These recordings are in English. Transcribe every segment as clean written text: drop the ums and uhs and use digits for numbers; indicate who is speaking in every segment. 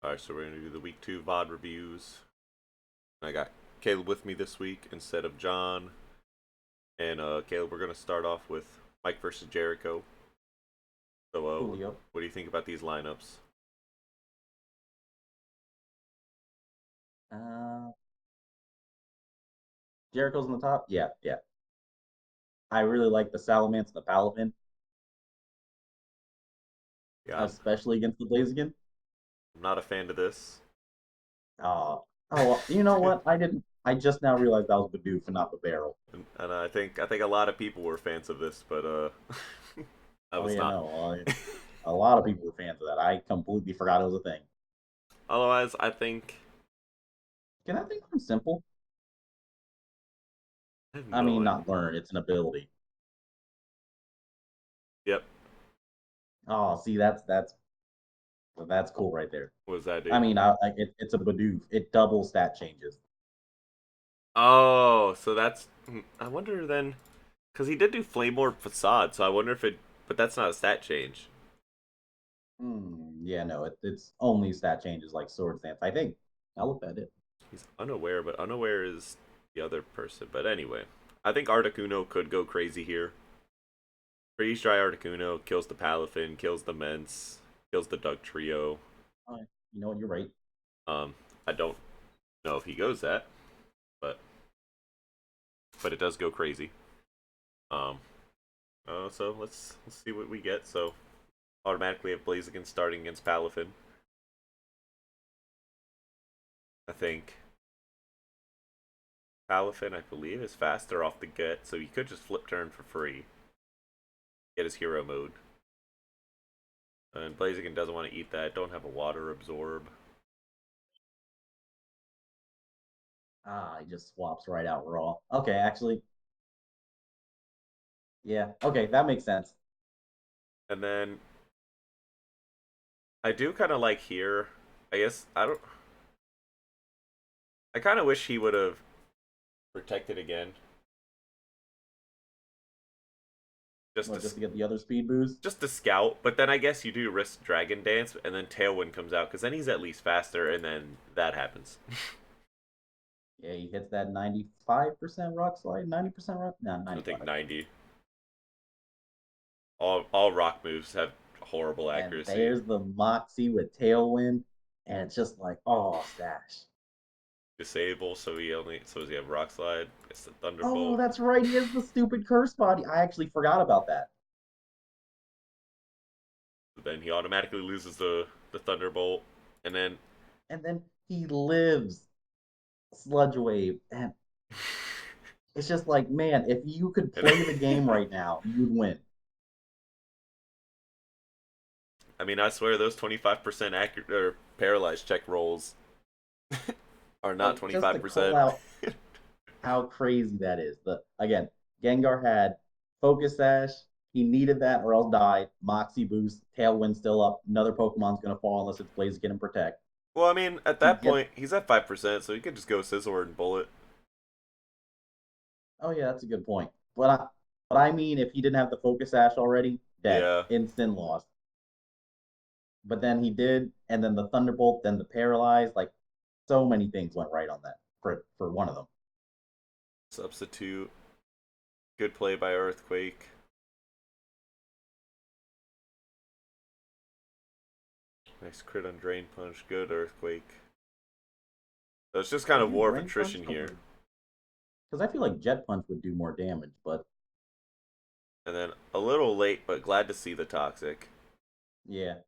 Speaker 1: Alright, so we're going to do the week 2 VOD reviews. I got Caleb with me this week instead of John. And Caleb, we're going to start off with Mike versus Jericho. So,
Speaker 2: Julio.
Speaker 1: what do you think about these lineups?
Speaker 2: Uh, Jericho's on the top. Yeah, yeah. I really like the Salamence and the Paladin,
Speaker 1: Yeah,
Speaker 2: especially against the Blaziken.
Speaker 1: I'm not a fan of this.
Speaker 2: Uh, oh, you know what? I didn't. I just now realized that was Bidoof and not the Barrel.
Speaker 1: And I think a lot of people were fans of this, but I
Speaker 2: Oh
Speaker 1: was
Speaker 2: yeah,
Speaker 1: not.
Speaker 2: no. A lot of people were fans of that. I completely forgot it was a thing.
Speaker 1: Otherwise, I think
Speaker 2: Can that thing learn simple?
Speaker 1: I have
Speaker 2: I
Speaker 1: no
Speaker 2: mean,
Speaker 1: idea.
Speaker 2: not learn. It's an ability.
Speaker 1: Yep.
Speaker 2: Oh, see, that's cool right there.
Speaker 1: What does that
Speaker 2: I
Speaker 1: do?
Speaker 2: mean, it's a Bidoof. It double stat changes.
Speaker 1: Oh, so that's. I wonder then, because he did do Flame Orb Facade, so I wonder if it. But that's not a stat change.
Speaker 2: Yeah, no, it's only stat changes like Sword Dance. I think. I'll look at it.
Speaker 1: He's unaware, but unaware is the other person. But anyway, I think Articuno could go crazy here. Freeze Dry Articuno kills the Palafin, kills the Mence, kills the Doug Trio.
Speaker 2: All right. You know what? You're right.
Speaker 1: Um, I don't know if he goes that, but it does go crazy. Um, so let's see what we get. So automatically have Blaziken starting against Palafin. I think Palafin, I believe, is faster off the get, so he could just flip turn for free. Get his hero mode. And Blaziken doesn't want to eat that. Don't have a water absorb.
Speaker 2: Ah, he just swaps right out raw. Okay, actually, yeah. Okay, that makes sense.
Speaker 1: And then I do kind of like here. I guess I don't. I kind of wish he would have protected again, just
Speaker 2: Well,
Speaker 1: to
Speaker 2: just to get the other speed boost.
Speaker 1: just to scout. But then I guess you do risk Dragon Dance, and then Tailwind comes out because then he's at least faster, and then that happens.
Speaker 2: Yeah, he hits that 95% rock slide, 90% rock. No,
Speaker 1: I think
Speaker 2: 95.
Speaker 1: 90. All rock moves have horrible
Speaker 2: And
Speaker 1: accuracy.
Speaker 2: there's the Moxie with Tailwind, and it's just like, oh, stash.
Speaker 1: Disable, so he have Rock Slide. It's the
Speaker 2: Oh,
Speaker 1: Thunderbolt.
Speaker 2: that's right. He has the stupid curse body. I actually forgot about that.
Speaker 1: Then he automatically loses the Thunderbolt, and then
Speaker 2: And then he lives Sludge Wave, and it's just like, man, if you could
Speaker 1: and
Speaker 2: play the game right now, you'd win.
Speaker 1: I mean, I swear those 25% accurate or paralyzed check rolls are not
Speaker 2: Like just to call
Speaker 1: 25%.
Speaker 2: out how crazy that is. The again, Gengar had Focus Sash. He needed that or else died. Moxie boost, Tailwind still up. Another Pokemon's gonna fall unless it's Blaziken and Protect.
Speaker 1: Well, I mean, at
Speaker 2: He
Speaker 1: that
Speaker 2: gets.
Speaker 1: point, he's at 5%, so he could just go Scizor and Bullet.
Speaker 2: Oh yeah, that's a good point. But I mean, if he didn't have the Focus Sash already, dead,
Speaker 1: Yeah.
Speaker 2: instant loss. But then he did, and then the Thunderbolt, then the Paralyzed. Like so many things went right on that for one of them.
Speaker 1: Substitute. Good play by Earthquake. Nice crit on Drain Punch. Good Earthquake. So it's just kind
Speaker 2: Did
Speaker 1: of
Speaker 2: you
Speaker 1: war of
Speaker 2: Drain Punch
Speaker 1: attrition here.
Speaker 2: or because I feel like Jet Punch would do more damage, but
Speaker 1: And then a little late, but glad to see the Toxic.
Speaker 2: yeah.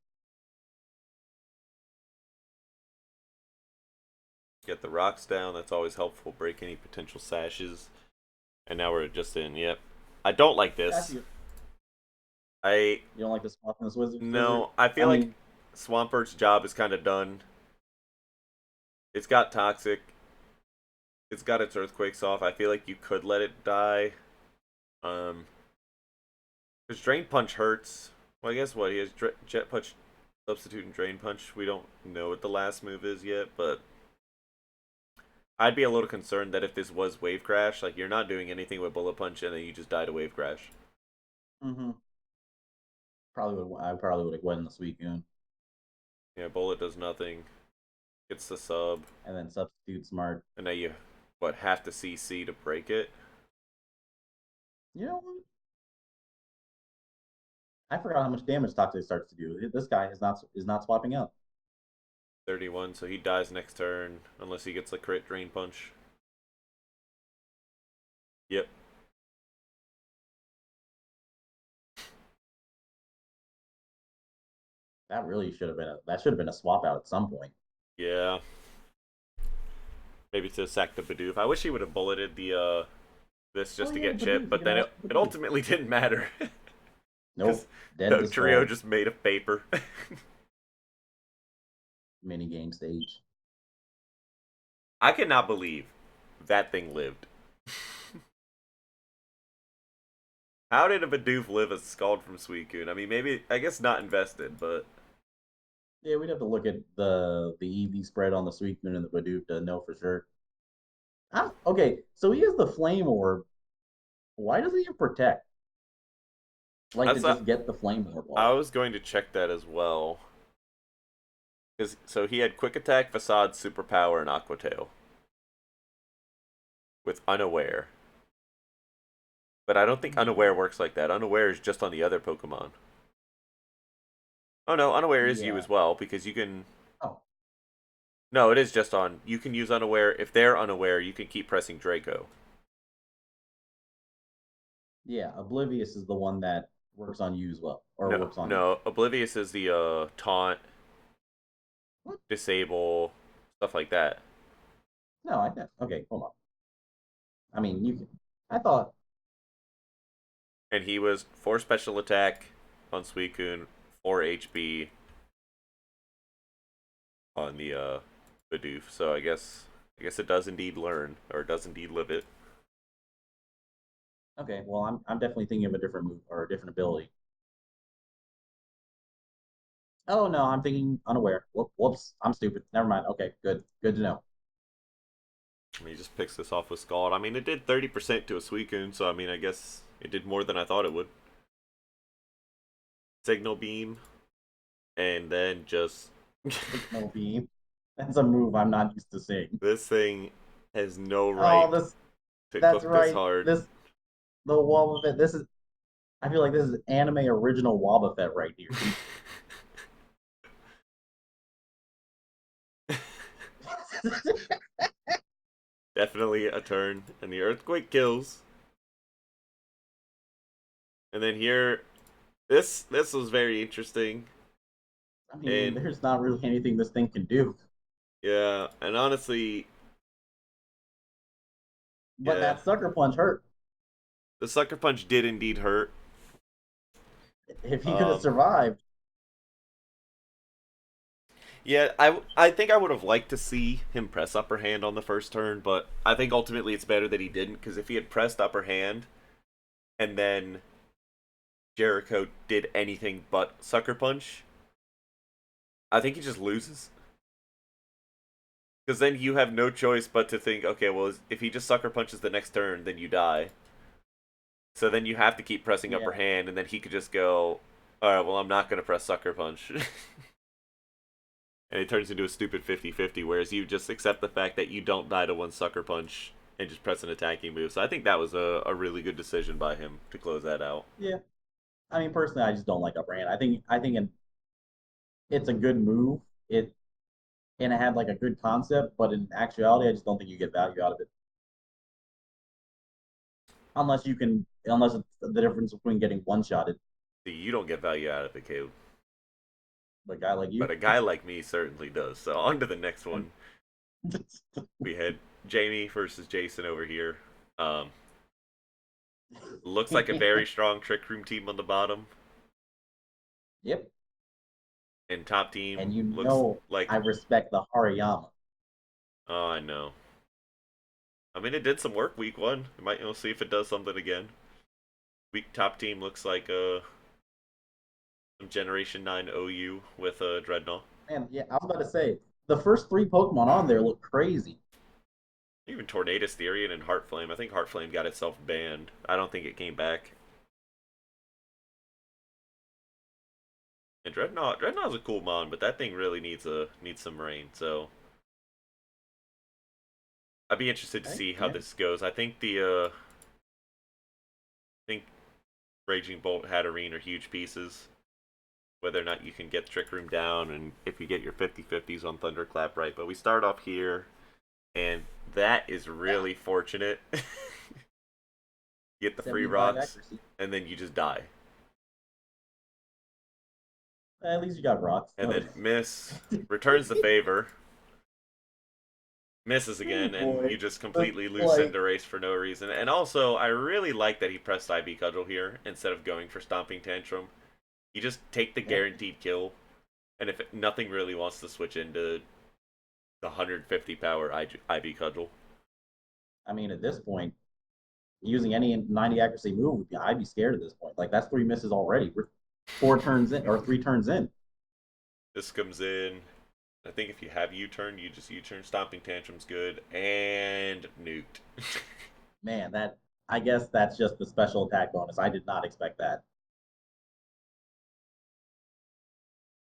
Speaker 1: Get the rocks down. That's always helpful. Break any potential sashes. And now we're just in. Yep. I don't like this.
Speaker 2: Actually,
Speaker 1: I
Speaker 2: you don't like the Swampness Wizard?
Speaker 1: no. I
Speaker 2: I
Speaker 1: feel like
Speaker 2: mean,
Speaker 1: Swampert's job is kind of done. It's got toxic. It's got its earthquakes off. I feel like you could let it die. Um, because Drain Punch hurts. Well, I guess what he has Jet Punch, substitute and Drain Punch. We don't know what the last move is yet, but I'd be a little concerned that if this was Wave Crash, like you're not doing anything with Bullet Punch and then you just die to Wave Crash.
Speaker 2: hmm probably would. I probably would have won the Suicune.
Speaker 1: Yeah, Bullet does nothing. It's the sub,
Speaker 2: and then substitute smart.
Speaker 1: and now you what have to CC to break it.
Speaker 2: You know what? I forgot how much damage Toxic starts to do. This guy is not swapping out.
Speaker 1: 31, so he dies next turn unless he gets a crit drain punch. Yep.
Speaker 2: That should have been a swap out at some point.
Speaker 1: Yeah. Maybe to sack the Bidoof. I wish he would have bulleted the this
Speaker 2: Oh
Speaker 1: just to
Speaker 2: yeah,
Speaker 1: get chip,
Speaker 2: Bidoof. You
Speaker 1: but
Speaker 2: can
Speaker 1: then
Speaker 2: ask
Speaker 1: it
Speaker 2: Bidoof.
Speaker 1: ultimately didn't matter because
Speaker 2: Nope. Dead
Speaker 1: the trio
Speaker 2: dispelled.
Speaker 1: just made of paper.
Speaker 2: Mini game stage.
Speaker 1: I cannot believe that thing lived. How did a Bidoof live a Scald from Suicune? I mean, maybe I guess not invested, but
Speaker 2: Yeah, we'd have to look at the EV spread on the Suicune and the Bidoof to know for sure. Okay, so he has the Flame Orb. Why doesn't he have Protect? Like to
Speaker 1: that's not.
Speaker 2: just get the Flame Orb
Speaker 1: I
Speaker 2: off?
Speaker 1: was going to check that as well. Cause, so he had Quick Attack, Facade, Superpower, and Aqua Tail with Unaware. But I don't think Unaware works like that. Unaware is just on the other Pokemon. Oh no, Unaware is you
Speaker 2: Yeah.
Speaker 1: as well because you can.
Speaker 2: Oh,
Speaker 1: No, it is just on. You can use Unaware. If they're unaware, you can keep pressing Draco.
Speaker 2: yeah. Oblivious is the one that works on you as well, or
Speaker 1: No,
Speaker 2: works on you.
Speaker 1: no. Oblivious is the taunt,
Speaker 2: What?
Speaker 1: disable, stuff like that.
Speaker 2: No, I think. Okay, hold on. I mean, you can. I thought.
Speaker 1: And he was 4 special attack on Suicune, 4 HB on the Bidoof. So I guess it does indeed learn, or it does indeed live it.
Speaker 2: Okay, well, I'm definitely thinking of a different move or a different ability. Oh no, I'm thinking unaware. Whoops, I'm stupid. Never mind. Okay, good to know.
Speaker 1: And he just picks this off with Scald. I mean, it did 30% to a Suicune, so I mean, I guess it did more than I thought it would. Signal Beam, and then just.
Speaker 2: Signal beam. That's a move I'm not used to seeing.
Speaker 1: This thing has no
Speaker 2: Oh,
Speaker 1: right
Speaker 2: this.
Speaker 1: to
Speaker 2: That's
Speaker 1: cook this
Speaker 2: right.
Speaker 1: hard.
Speaker 2: The Wobbuffet. This is. I feel like this is anime original Wobbuffet right here.
Speaker 1: Definitely a turn, and the Earthquake kills. And then here, this was very interesting.
Speaker 2: I mean,
Speaker 1: And
Speaker 2: there's not really anything this thing can do.
Speaker 1: yeah, and honestly,
Speaker 2: But
Speaker 1: yeah,
Speaker 2: that sucker punch hurt.
Speaker 1: the Sucker Punch did indeed hurt.
Speaker 2: If he could have
Speaker 1: Um,
Speaker 2: survived,
Speaker 1: yeah, I think I would have liked to see him press Upper Hand on the first turn, but I think ultimately it's better that he didn't because if he had pressed Upper Hand and then Jericho did anything but Sucker Punch, I think he just loses. Because then you have no choice but to think, okay, well, if he just Sucker Punches the next turn, then you die. So then you have to keep pressing Upper
Speaker 2: yeah,
Speaker 1: Hand, and then he could just go, alright, well, I'm not going to press Sucker Punch. And it turns into a stupid 50-50, whereas you just accept the fact that you don't die to one Sucker Punch and just press an attacking move. So I think that was a really good decision by him to close that out.
Speaker 2: yeah. I mean, personally, I just don't like Upper Hand. It's a good move. It had like a good concept, but in actuality, I just don't think you get value out of it unless it's the difference between getting one shotted.
Speaker 1: See, you don't get value out of it, Caleb.
Speaker 2: But a guy like
Speaker 1: But
Speaker 2: you,
Speaker 1: a guy like me certainly does. So on to the next
Speaker 2: and
Speaker 1: one. We had Jamie versus Jason over here. Um, looks like a very strong Trick Room team on the bottom.
Speaker 2: yep.
Speaker 1: And top team
Speaker 2: And you
Speaker 1: looks
Speaker 2: know I
Speaker 1: like.
Speaker 2: respect the Hariyama.
Speaker 1: Oh, I know. I mean, it did some work week one. We might see if it does something again. Week top team looks like some Generation 9 OU with Dreadnought.
Speaker 2: Man, yeah, I was about to say the first three Pokemon on there look crazy.
Speaker 1: Even Tornadus, Therian, and Heartflame. I think Heartflame got itself banned. I don't think it came back. And Dreadnought's a cool mon, but that thing really needs some rain. So I'd be interested to
Speaker 2: Okay,
Speaker 1: see how
Speaker 2: yeah.
Speaker 1: this goes. I think Raging Bolt, Hatterene are huge pieces. Whether or not you can get Trick Room down, and if you get your 50/50s on Thunderclap right. But we start off here, and that is
Speaker 2: Yeah.
Speaker 1: really fortunate. You get the free
Speaker 2: 75
Speaker 1: rocks,
Speaker 2: accuracy.
Speaker 1: and then you just die.
Speaker 2: At least you got rocks.
Speaker 1: And then miss, returns the favor, misses
Speaker 2: Oh
Speaker 1: again, and you
Speaker 2: boy.
Speaker 1: just
Speaker 2: But
Speaker 1: completely lose
Speaker 2: like,
Speaker 1: Cinderace for no reason. And also, I really like that he pressed IB Cudgel here instead of going for Stomping Tantrum. You just take the
Speaker 2: yeah.
Speaker 1: guaranteed kill, and if nothing really wants to switch into the 150 power IB Cudgel.
Speaker 2: I mean, at this point, using any 90 accuracy move would be I'd be scared at this point. Like that's three misses already. We're 4 turns in or 3 turns in.
Speaker 1: This comes in. I think if you have U-turn, you just U-turn. Stomping Tantrum's good, and nuked.
Speaker 2: Man, that I guess that's just the special attack bonus. I did not expect that.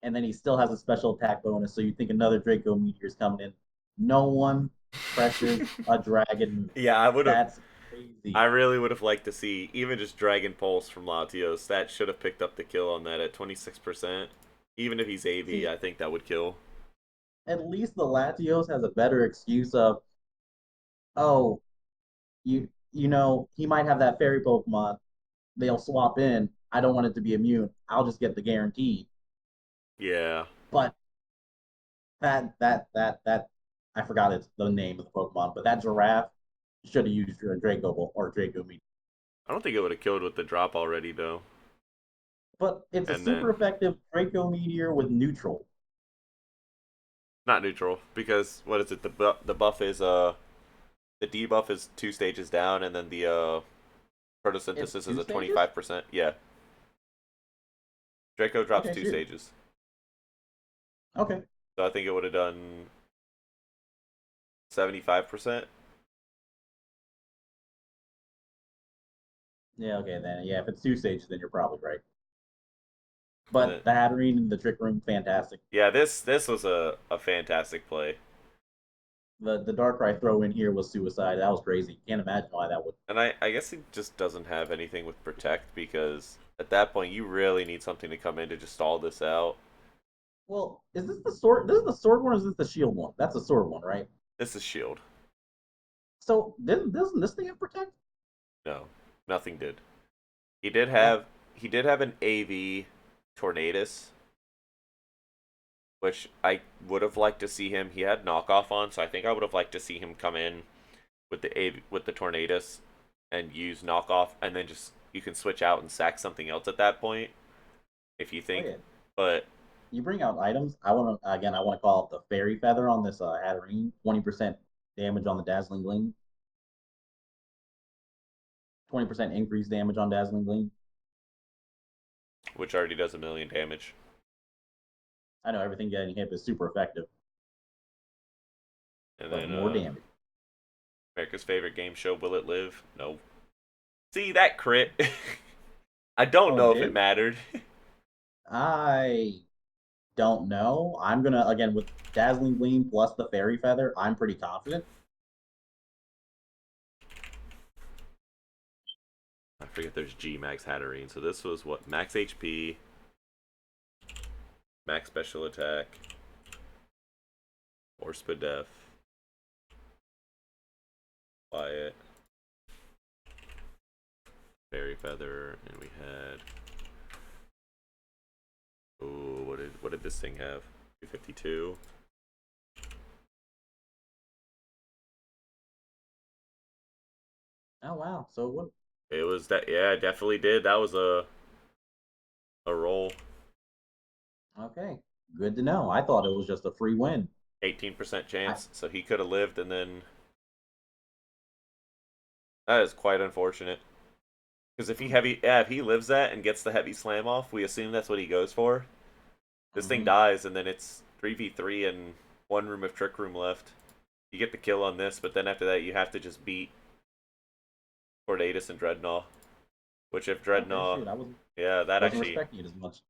Speaker 2: And then he still has a special attack bonus, so you think another Draco Meteor is coming in. No one presses a dragon move.
Speaker 1: Yeah, I would have.
Speaker 2: That's
Speaker 1: I
Speaker 2: crazy.
Speaker 1: really would have liked to see even just Dragon Pulse from Latios. That should have picked up the kill on that at 26%. Even if he's AV,
Speaker 2: See,
Speaker 1: I think that would kill.
Speaker 2: at least the Latios has a better excuse of, oh, he might have that fairy Pokemon. They'll swap in. I don't want it to be immune. I'll just get the guarantee.
Speaker 1: Yeah.
Speaker 2: But that I forgot it's the name of the Pokemon, but that giraffe should have used a Draco Ball or Draco Meteor.
Speaker 1: I don't think it would have killed with the drop already, though.
Speaker 2: But it's a
Speaker 1: And
Speaker 2: super
Speaker 1: then,
Speaker 2: effective Draco Meteor with neutral.
Speaker 1: not neutral, because, what is it? The buff is, the debuff is 2 stages down, and then the,
Speaker 2: It's
Speaker 1: photosynthesis is
Speaker 2: two
Speaker 1: a
Speaker 2: stages?
Speaker 1: 25%. Yeah. Draco drops
Speaker 2: Okay,
Speaker 1: two
Speaker 2: shoot.
Speaker 1: stages.
Speaker 2: Okay.
Speaker 1: So I think it would have done 75%.
Speaker 2: Yeah, okay, then. Yeah, if it's two stages, then you're probably right.
Speaker 1: And then,
Speaker 2: But the Hatterene and the Trick Room, fantastic.
Speaker 1: yeah, this was a fantastic play.
Speaker 2: The Darkrai throw in here was suicide. That was crazy. Can't imagine why that would.
Speaker 1: And I guess it just doesn't have anything with protect because at that point you really need something to come in to just stall this out.
Speaker 2: Well, is this the sword? This is the sword one, or is this the shield one? That's the sword one, right?
Speaker 1: This is shield.
Speaker 2: So doesn't this thing have protect?
Speaker 1: No, nothing did. He
Speaker 2: That
Speaker 1: did have an AV Tornadus, which I would have liked to see him. He had knockoff on, so I think I would have liked to see him come in with the with the Tornadus and use knockoff, and then just you can switch out and sack something else at that point if you
Speaker 2: oh
Speaker 1: think.
Speaker 2: yeah.
Speaker 1: But
Speaker 2: You bring out items. I want to call it the fairy feather on this Hatterene. 20% damage on the dazzling gleam. 20% increased damage on dazzling gleam.
Speaker 1: which already does 1 million damage.
Speaker 2: I know everything getting hit is super effective,
Speaker 1: And
Speaker 2: but
Speaker 1: then
Speaker 2: more damage.
Speaker 1: America's favorite game show, Will It Live? No. See that crit? I don't
Speaker 2: Oh, it
Speaker 1: know if it
Speaker 2: did?
Speaker 1: mattered.
Speaker 2: I don't know. I'm gonna again with dazzling gleam plus the fairy feather. I'm pretty confident.
Speaker 1: I forget there's G Max Hatterene. So this was what? Max HP, max special attack, or Spadef, Quiet, Fairy Feather, and we had. Ooh, what did this thing have? 252.
Speaker 2: Oh wow. So what?
Speaker 1: It was that. Yeah, it definitely did. That was a roll.
Speaker 2: Okay, good to know. I thought it was just a free win.
Speaker 1: 18%
Speaker 2: I,
Speaker 1: chance, so he could have lived, and then that is quite unfortunate. Because if he lives that and gets the heavy slam off, we assume that's what he goes for. This thing
Speaker 2: mm-hmm.
Speaker 1: dies, and then it's 3v3 and one room of Trick Room left. You get the kill on this, but then after that, you have to just beat Tornadus and Dreadnought. Which, if
Speaker 2: Okay,
Speaker 1: Dreadnought,
Speaker 2: shoot. I
Speaker 1: yeah, that
Speaker 2: wasn't
Speaker 1: actually,
Speaker 2: respecting it as much.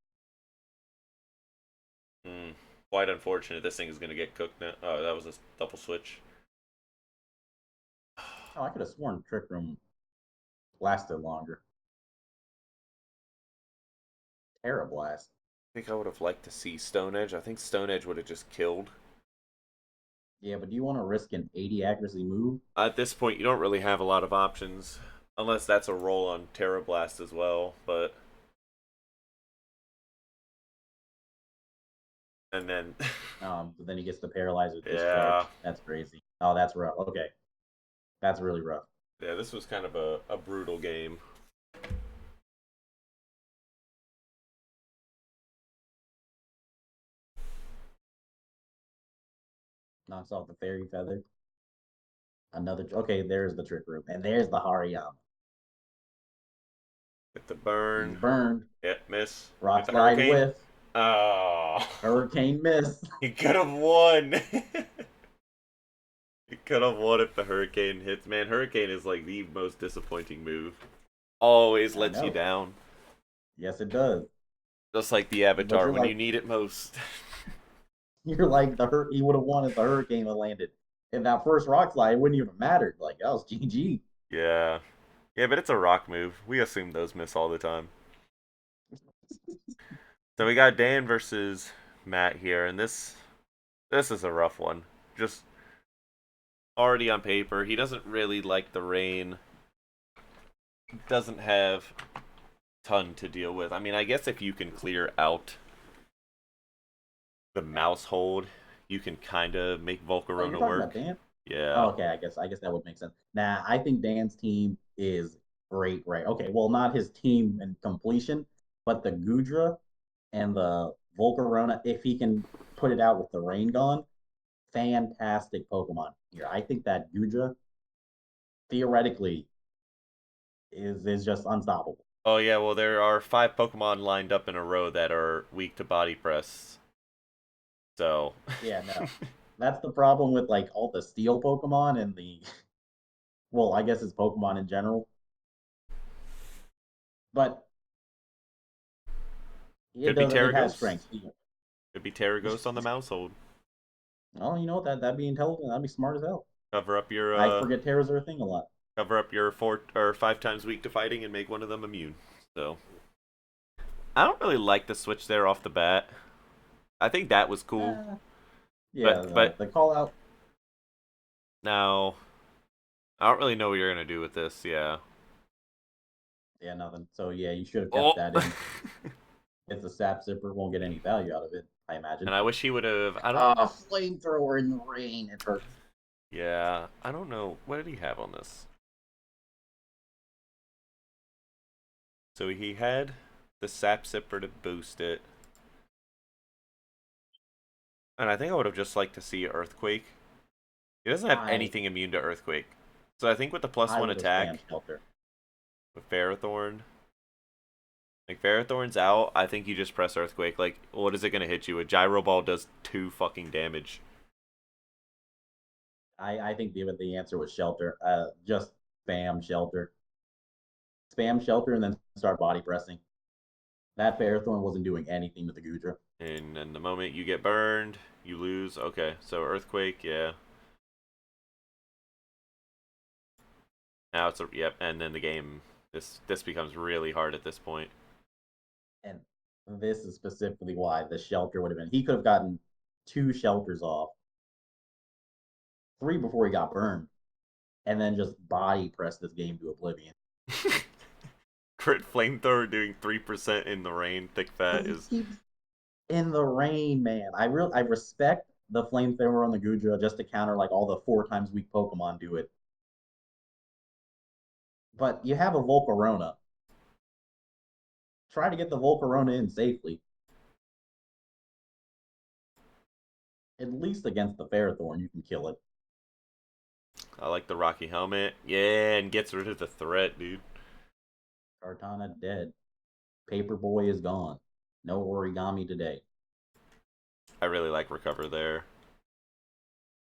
Speaker 1: hmm, quite unfortunate. This thing is going to get cooked now. Oh, that was a double switch.
Speaker 2: Oh, I could have sworn Trick Room lasted longer. Terra Blast.
Speaker 1: I think I would have liked to see Stone Edge. I think Stone Edge would have just killed.
Speaker 2: Yeah, but do you want to risk an 80 accuracy move?
Speaker 1: At this point, you don't really have a lot of options, unless that's a roll on Terra Blast as well. But and then
Speaker 2: But then he gets the paralyzer
Speaker 1: yeah,
Speaker 2: discharge. That's crazy. Oh, that's rough. Okay, that's really rough.
Speaker 1: yeah, this was kind of a brutal game.
Speaker 2: Knocks off the fairy feather. Another. Okay, there's the Trick Room, and there's the Hariyama.
Speaker 1: Get the
Speaker 2: He's
Speaker 1: burn.
Speaker 2: burned.
Speaker 1: Yeah, miss.
Speaker 2: Rock
Speaker 1: Get the
Speaker 2: slide
Speaker 1: hurricane.
Speaker 2: whiff.
Speaker 1: Oh,
Speaker 2: Hurricane miss.
Speaker 1: he could have won. He could have won if the hurricane hits. Man, hurricane is like the most disappointing move. Always
Speaker 2: I
Speaker 1: lets you
Speaker 2: know.
Speaker 1: down.
Speaker 2: Yes, it does.
Speaker 1: Just like the
Speaker 2: But
Speaker 1: Avatar
Speaker 2: you're
Speaker 1: when you
Speaker 2: like,
Speaker 1: need it most.
Speaker 2: you're like the hurt. He would have won if the hurricane had landed. In that first rock slide, it wouldn't even have mattered. Like that was GG.
Speaker 1: Yeah. Yeah, but it's a rock move. We assume those miss all the time. So we got Dan versus Matt here, and this is a rough one. Just already on paper, he doesn't really like the rain. Doesn't have a ton to deal with. I mean, I guess if you can clear out the mouse hold, you can kind of make
Speaker 2: Oh, you're
Speaker 1: Volcarona
Speaker 2: talking about
Speaker 1: work.
Speaker 2: Dan? Oh,
Speaker 1: Yeah.
Speaker 2: okay. I guess that would make sense. Nah, I think Dan's team is great. Right? Okay. Well, not his team in completion, but the Gudra and the Volcarona, if he can put it out with the rain gone, fantastic Pokemon here. I think that Gudra theoretically is just unstoppable.
Speaker 1: Oh yeah, well there are 5 Pokemon lined up in a row that are weak to body press. So
Speaker 2: Yeah, no. That's the problem with like all the steel Pokemon and the well, I guess it's Pokemon in general. But it
Speaker 1: could be
Speaker 2: does it has
Speaker 1: Terraghost.
Speaker 2: strengths.
Speaker 1: Could be Terraghost on the mouse hold.
Speaker 2: Oh, you know what? That'd be intelligent. That'd be smart as hell.
Speaker 1: Cover up your
Speaker 2: I forget Terras are a thing a lot.
Speaker 1: 4 or 5 times weak to fighting and make one of them immune. So I don't really like the switch there off the bat. I think that was cool,
Speaker 2: Uh, yeah,
Speaker 1: but
Speaker 2: the call out.
Speaker 1: now I don't really know what you're gonna do with this. Yeah.
Speaker 2: Yeah, nothing. So yeah, you should have kept
Speaker 1: Oh.
Speaker 2: that in. It's a sap zipper, won't get any value out of it, I
Speaker 1: And
Speaker 2: imagine.
Speaker 1: I wish he would have. I don't.
Speaker 2: Oh, flamethrower in the rain. It hurts.
Speaker 1: Yeah, I don't know. What did he have on this? So he had the sap zipper to boost it, and I think I would have just liked to see Earthquake. He doesn't have
Speaker 2: I
Speaker 1: anything immune to Earthquake, so I think with the plus
Speaker 2: I
Speaker 1: one
Speaker 2: would have spammed
Speaker 1: attack
Speaker 2: shelter.
Speaker 1: with Ferrothorn, like Ferrothorn's out, I think you just press Earthquake. Like, what is it gonna hit you? A Gyro Ball does 2 fucking damage.
Speaker 2: I think the answer was shelter. Just spam shelter. Spam shelter and then start body pressing. That Ferrothorn wasn't doing anything with the Gudra.
Speaker 1: And then the moment you get burned, you lose. Okay, so Earthquake, yeah. Now it's a yep, and then the game this becomes really hard at this point.
Speaker 2: And this is specifically why the shelter would have been. He could have gotten 2 shelters off, 3 before he got burned, and then just body press this game to oblivion.
Speaker 1: Crit flamethrower doing 3% in the rain, thick
Speaker 2: Because
Speaker 1: fat
Speaker 2: he
Speaker 1: is
Speaker 2: keeps in the rain, man. I respect the flamethrower on the Gudra just to counter like all the 4 times weak Pokemon do it. But you have a Volcarona. Try to get the Volcarona in safely. At least against the Ferrothorn, you can kill it.
Speaker 1: I like the Rocky Helmet. Yeah, and gets rid of the threat, dude.
Speaker 2: Kartana dead. Paperboy is gone. No origami today.
Speaker 1: I really like Recover there.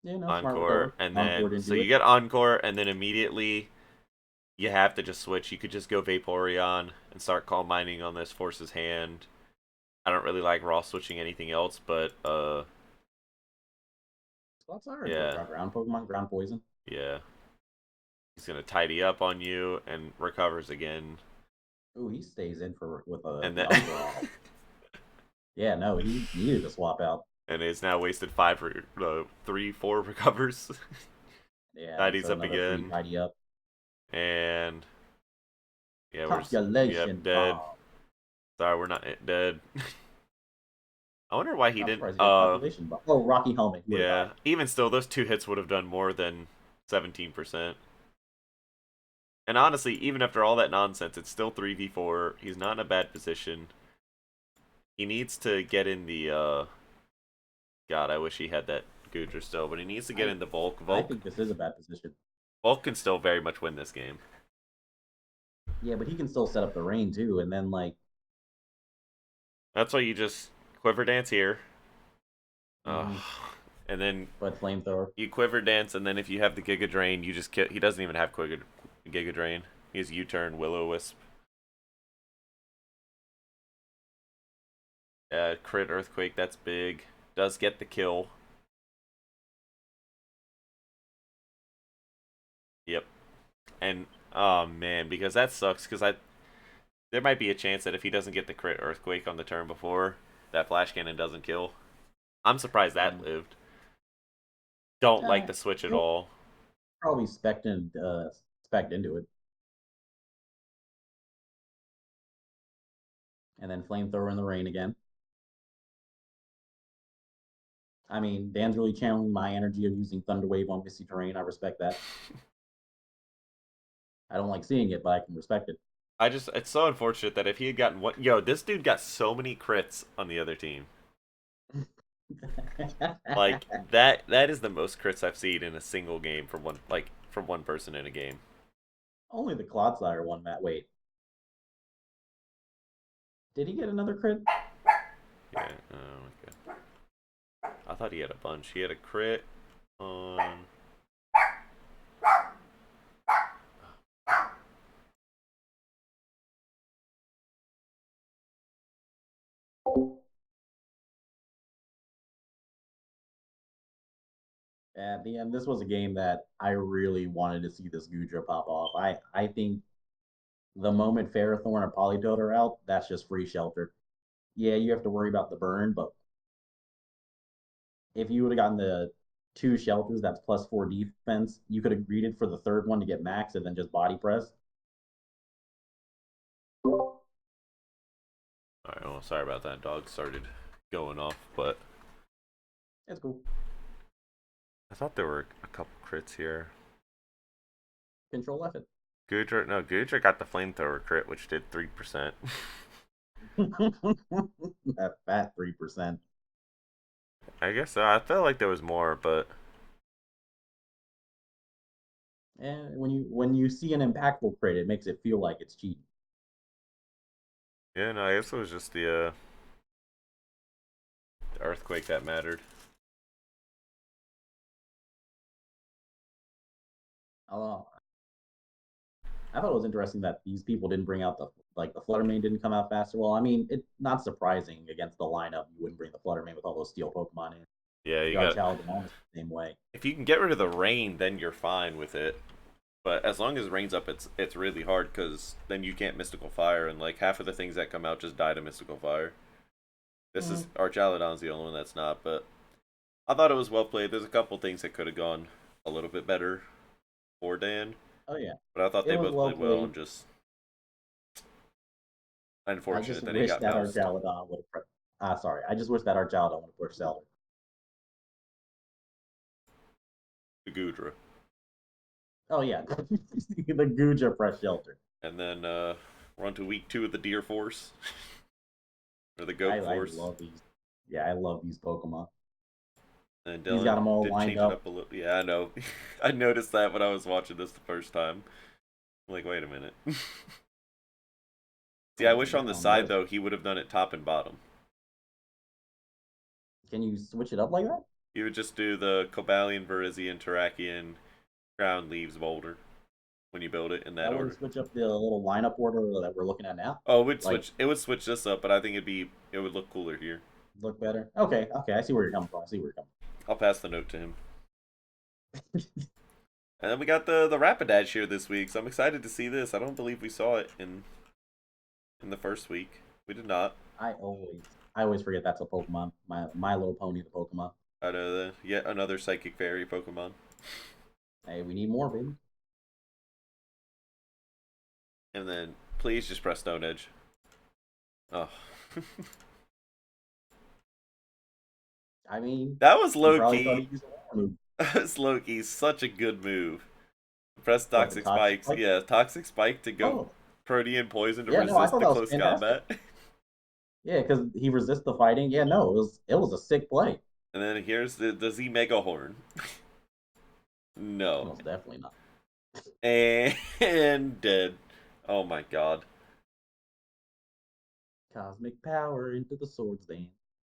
Speaker 2: Yeah, no, smart
Speaker 1: Encore,
Speaker 2: recover.
Speaker 1: and
Speaker 2: Encore
Speaker 1: then
Speaker 2: didn't
Speaker 1: so
Speaker 2: do
Speaker 1: you
Speaker 2: it.
Speaker 1: get Encore, and then immediately you have to just switch. You could just go Vaporeon and start Calm Mining on this Force's Hand. I don't really like raw switching anything else, but
Speaker 2: Spots are
Speaker 1: yeah,
Speaker 2: ground Pokemon, ground poison.
Speaker 1: yeah. He's gonna tidy up on you and recovers again,
Speaker 2: Ooh, he stays in for with
Speaker 1: and
Speaker 2: the
Speaker 1: then
Speaker 2: Umbra out. Yeah, no, he needed to swap out.
Speaker 1: and it's now wasted five, 4 recovers.
Speaker 2: Yeah,
Speaker 1: Tidies
Speaker 2: so
Speaker 1: up
Speaker 2: another three
Speaker 1: again,
Speaker 2: tidy up.
Speaker 1: and yeah, yep,
Speaker 2: Population
Speaker 1: dead.
Speaker 2: bomb.
Speaker 1: Sorry, we're not dead. I wonder why he
Speaker 2: I'm
Speaker 1: didn't.
Speaker 2: surprised he got a population bomb. Oh, Rocky Helmet, he would have died.
Speaker 1: Yeah. Even still, those 2 hits would have done more than 17%. And honestly, even after all that nonsense, it's still 3v4. He's not in a bad position. He needs to get in the, God, I wish he had that Goodra still, but he needs to get in the Volk.
Speaker 2: I think this is a bad position.
Speaker 1: Volk can still very much win this game.
Speaker 2: Yeah, but he can still set up the rain too, and then like,
Speaker 1: That's why you just Quiver Dance here.
Speaker 2: mm-hmm.
Speaker 1: And then
Speaker 2: But flamethrower.
Speaker 1: you Quiver Dance, and then if you have the Giga Drain, you just kill. He doesn't even have Giga Drain. He has U-Turn, Will-O-Wisp. Crit Earthquake, that's big. Does get the kill. Yep. And oh man, because that sucks. Because there might be a chance that if he doesn't get the crit Earthquake on the turn before, that Flash Cannon doesn't kill. I'm surprised that lived. Don't like
Speaker 2: Uh,
Speaker 1: the switch at
Speaker 2: he'll
Speaker 1: all.
Speaker 2: probably spec into it, and then flamethrower in the rain again. I mean, Dan's really channeling my energy of using Thunder Wave on Misty Terrain. I respect that. I don't like seeing it, but I can respect it.
Speaker 1: It's so unfortunate that if he had gotten what, yo, this dude got so many crits on the other team. Like that is the most crits I've seen in a single game from one person in a game.
Speaker 2: Only the Clodsire one, Matt. Wait, did he get another crit?
Speaker 1: Yeah. Oh, okay. I thought he had a bunch. He had a crit on.
Speaker 2: At the end, this was a game that I really wanted to see this Gudra pop off. I think the moment Ferrothorn or Politoed are out, that's just free shelter. Yeah, you have to worry about the burn, but if you would have gotten the two shelters, that's +4 defense, you could have greeted for the third one to get max and then just body press.
Speaker 1: All right. Well, sorry about that. Dog started going off, but
Speaker 2: It's cool.
Speaker 1: I thought there were a couple crits here.
Speaker 2: Control F it.
Speaker 1: Gudra got the flamethrower crit, which did 3%.
Speaker 2: That fat 3%.
Speaker 1: I guess so. I felt like there was more, but
Speaker 2: And when you see an impactful crit, it makes it feel like it's cheating.
Speaker 1: yeah, no, I guess it was just the earthquake that mattered.
Speaker 2: Although I thought it was interesting that these people didn't bring out the Fluttermane didn't come out faster. Well, I mean, it's not surprising against the lineup you wouldn't bring the Fluttermane with all those steel Pokemon in.
Speaker 1: Yeah,
Speaker 2: The
Speaker 1: you got.
Speaker 2: Archaladon almost the same way.
Speaker 1: If you can get rid of the rain, then you're fine with it. But as long as rain's up, it's really hard because then you can't mystical fire, and like half of the things that come out just die to mystical fire. This is Archaladon's the only one that's not, but I thought it was well played. There's a couple things that could have gone a little bit better for Dan,
Speaker 2: Oh yeah,
Speaker 1: but I thought
Speaker 2: it
Speaker 1: they
Speaker 2: was
Speaker 1: both
Speaker 2: well
Speaker 1: played well
Speaker 2: played.
Speaker 1: and just
Speaker 2: I just
Speaker 1: unfortunate that he
Speaker 2: wish
Speaker 1: got
Speaker 2: that
Speaker 1: moused.
Speaker 2: Archaladon would have. Sorry. I just wish that Archaladon would have pushed Zelda.
Speaker 1: The Gudra.
Speaker 2: Oh yeah, the Guja fresh shelter.
Speaker 1: And then we're on to week 2 of the Deer Force. Or the
Speaker 2: I
Speaker 1: Goat
Speaker 2: I
Speaker 1: Force.
Speaker 2: love these. Yeah, I love these Pokemon.
Speaker 1: And
Speaker 2: He's got
Speaker 1: Dylan
Speaker 2: them all
Speaker 1: did
Speaker 2: lined
Speaker 1: change it
Speaker 2: up.
Speaker 1: up a little. Yeah, I know. I noticed that when I was watching this the first time. I'm like, wait a minute. See, I
Speaker 2: Oh,
Speaker 1: wish on the side,
Speaker 2: notice.
Speaker 1: though, he would have done it top and bottom.
Speaker 2: Can you switch it up like that?
Speaker 1: He would just do the Cobalion, Virizion, Terrakion, Crown, Leaves, Boulder when you build it in that
Speaker 2: That wouldn't
Speaker 1: order.
Speaker 2: switch up the little lineup order that we're looking at now.
Speaker 1: Oh, it would
Speaker 2: Like,
Speaker 1: switch. It would switch this up, but I think it would look cooler here.
Speaker 2: look better. Okay, okay. I see where you're coming from. I see where you're coming
Speaker 1: I'll pass the note to him.
Speaker 2: from.
Speaker 1: And then we got the Rapidash here this week, so I'm excited to see this. I don't believe we saw it in the first week. We did not.
Speaker 2: I always forget that's a Pokemon. My Little Pony, the Pokemon.
Speaker 1: Out of yet another Psychic Fairy Pokemon.
Speaker 2: Hey, we need more, baby.
Speaker 1: And then please just press Stone Edge. Oh.
Speaker 2: I mean,
Speaker 1: That was
Speaker 2: he
Speaker 1: low
Speaker 2: probably thought
Speaker 1: key.
Speaker 2: he'd use a water move.
Speaker 1: That was low key. Such a good move. Press
Speaker 2: What, the
Speaker 1: Toxic
Speaker 2: toxic
Speaker 1: Spikes.
Speaker 2: spike?
Speaker 1: Yeah, Toxic Spike to go
Speaker 2: Oh,
Speaker 1: Protean Poison to
Speaker 2: yeah, no, I
Speaker 1: resist
Speaker 2: thought
Speaker 1: the
Speaker 2: that was
Speaker 1: close
Speaker 2: fantastic.
Speaker 1: combat.
Speaker 2: Yeah, because he resists the fighting. Yeah, no, it was a sick play.
Speaker 1: And then here's the Z Mega Horn. No.
Speaker 2: Most definitely not.
Speaker 1: And dead. Oh my god.
Speaker 2: Cosmic power into the swords dance.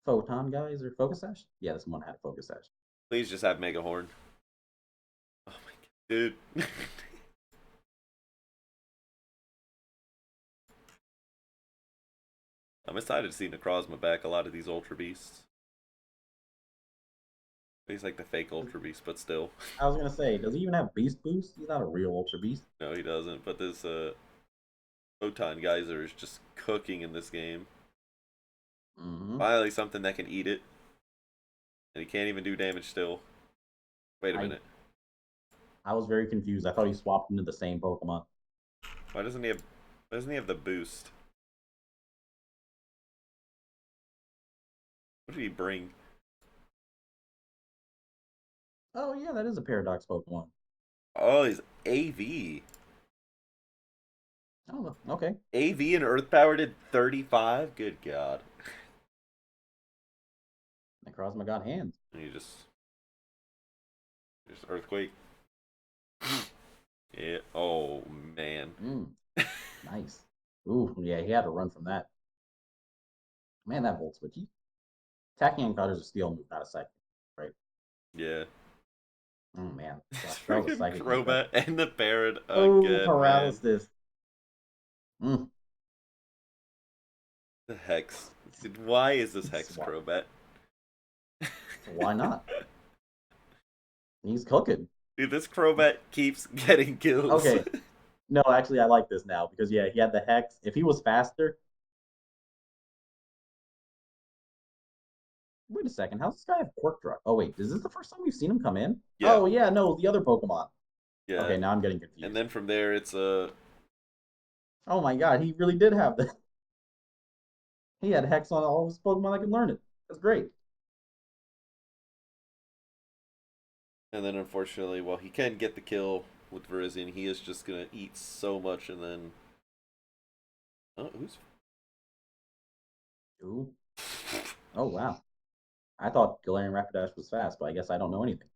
Speaker 2: Photon guys or focus sash? Yeah, this one had a focus sash.
Speaker 1: Please just have Mega Horn. Oh my god. Dude. I'm excited to see Necrozma back. A lot of these Ultra Beasts. He's like the fake Ultra Beast, but still.
Speaker 2: I was gonna say, does he even have beast boost? He's not a real ultra beast.
Speaker 1: No, he doesn't. But this Photon Geyser is just cooking in this game.
Speaker 2: Mm-hmm.
Speaker 1: Finally, something that can eat it. And he can't even do damage still. Wait a
Speaker 2: I
Speaker 1: minute.
Speaker 2: I was very confused. I thought he swapped into the same Pokemon.
Speaker 1: Why doesn't he have the boost? What did he bring?
Speaker 2: Oh yeah, that is a paradox Pokemon.
Speaker 1: Oh, he's AV.
Speaker 2: Oh, okay.
Speaker 1: AV and Earth Power did 35? Good god.
Speaker 2: Necrozma got hands.
Speaker 1: And you just Earthquake. Yeah. Oh man.
Speaker 2: Mm, nice. Ooh, yeah, he had to run from that. Man, that Volt Switch. Attacking Encounters a steel move, not a psychic. Right?
Speaker 1: Yeah.
Speaker 2: Oh man,
Speaker 1: It's
Speaker 2: that was a
Speaker 1: freaking
Speaker 2: psychic move. That
Speaker 1: Crobat and the Parrot
Speaker 2: oh
Speaker 1: again, man.
Speaker 2: paralysis. Mm,
Speaker 1: The Hex. Dude, why is this Hex
Speaker 2: swap.
Speaker 1: Crobat?
Speaker 2: Why not? He's cooking.
Speaker 1: Dude, this Crobat keeps getting kills.
Speaker 2: Okay. No, actually, I like this now because yeah, he had the hex. If he was faster, wait a second. How's this guy have Quirk Drug? Oh wait, is this the first time we've seen him come in?
Speaker 1: Yeah.
Speaker 2: Oh yeah, no, the other Pokemon.
Speaker 1: Yeah.
Speaker 2: Okay, now I'm getting
Speaker 1: And
Speaker 2: confused.
Speaker 1: then from there, it's
Speaker 2: Oh my god, he really did have the. He had hex on all of his Pokemon that could learn it. That's great.
Speaker 1: and then unfortunately, well, he can get the kill with Virizion. He is just gonna eat so much, and then oh, who's
Speaker 2: Ooh. Oh wow. I thought Galarian Rapidash was fast, but I guess I don't know anything.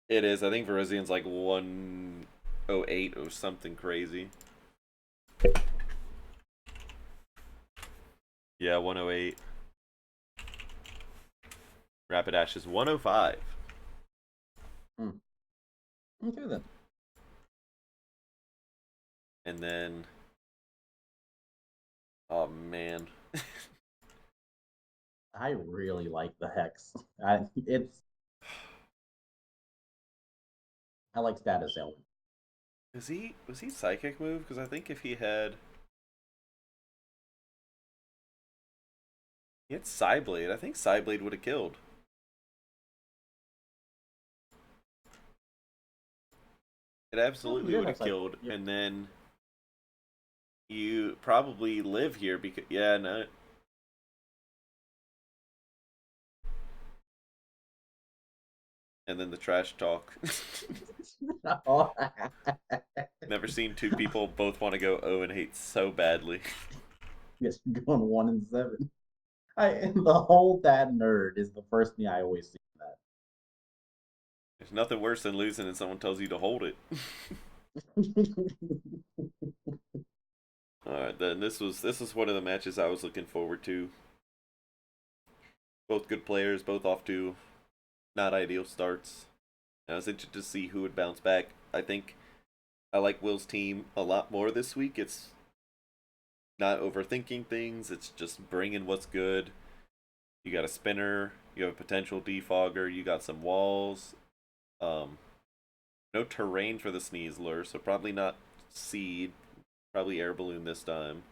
Speaker 1: it is? I think Verizion's like 108 or something crazy. Yeah, 108. Rapidash is 105.
Speaker 2: Hmm. Okay then.
Speaker 1: And then, oh man,
Speaker 2: I really like the hex. I like status ailment.
Speaker 1: was he psychic move? Because I think if he had Psyblade, I think Psyblade would have killed. It
Speaker 2: Oh, he
Speaker 1: absolutely
Speaker 2: did
Speaker 1: would
Speaker 2: have
Speaker 1: have
Speaker 2: psychic.
Speaker 1: killed,
Speaker 2: Yeah.
Speaker 1: and then you probably live here because yeah, no, and then the trash talk.
Speaker 2: Oh,
Speaker 1: Never seen two people both want to go 0 and hate so badly.
Speaker 2: yes, going 1-7. The whole that nerd is the first thing I always see
Speaker 1: There's nothing worse than losing and someone tells you to hold it.
Speaker 2: that.
Speaker 1: All right, then this was one of the matches I was looking forward to. Both good players, both off to not ideal starts. I was interested to see who would bounce back. I think I like Will's team a lot more this week. It's not overthinking things. It's just bringing what's good. You got a spinner. You have a potential defogger. You got some walls. Um, No terrain for the Sneasler, so probably not Seed. Probably Air Balloon this time.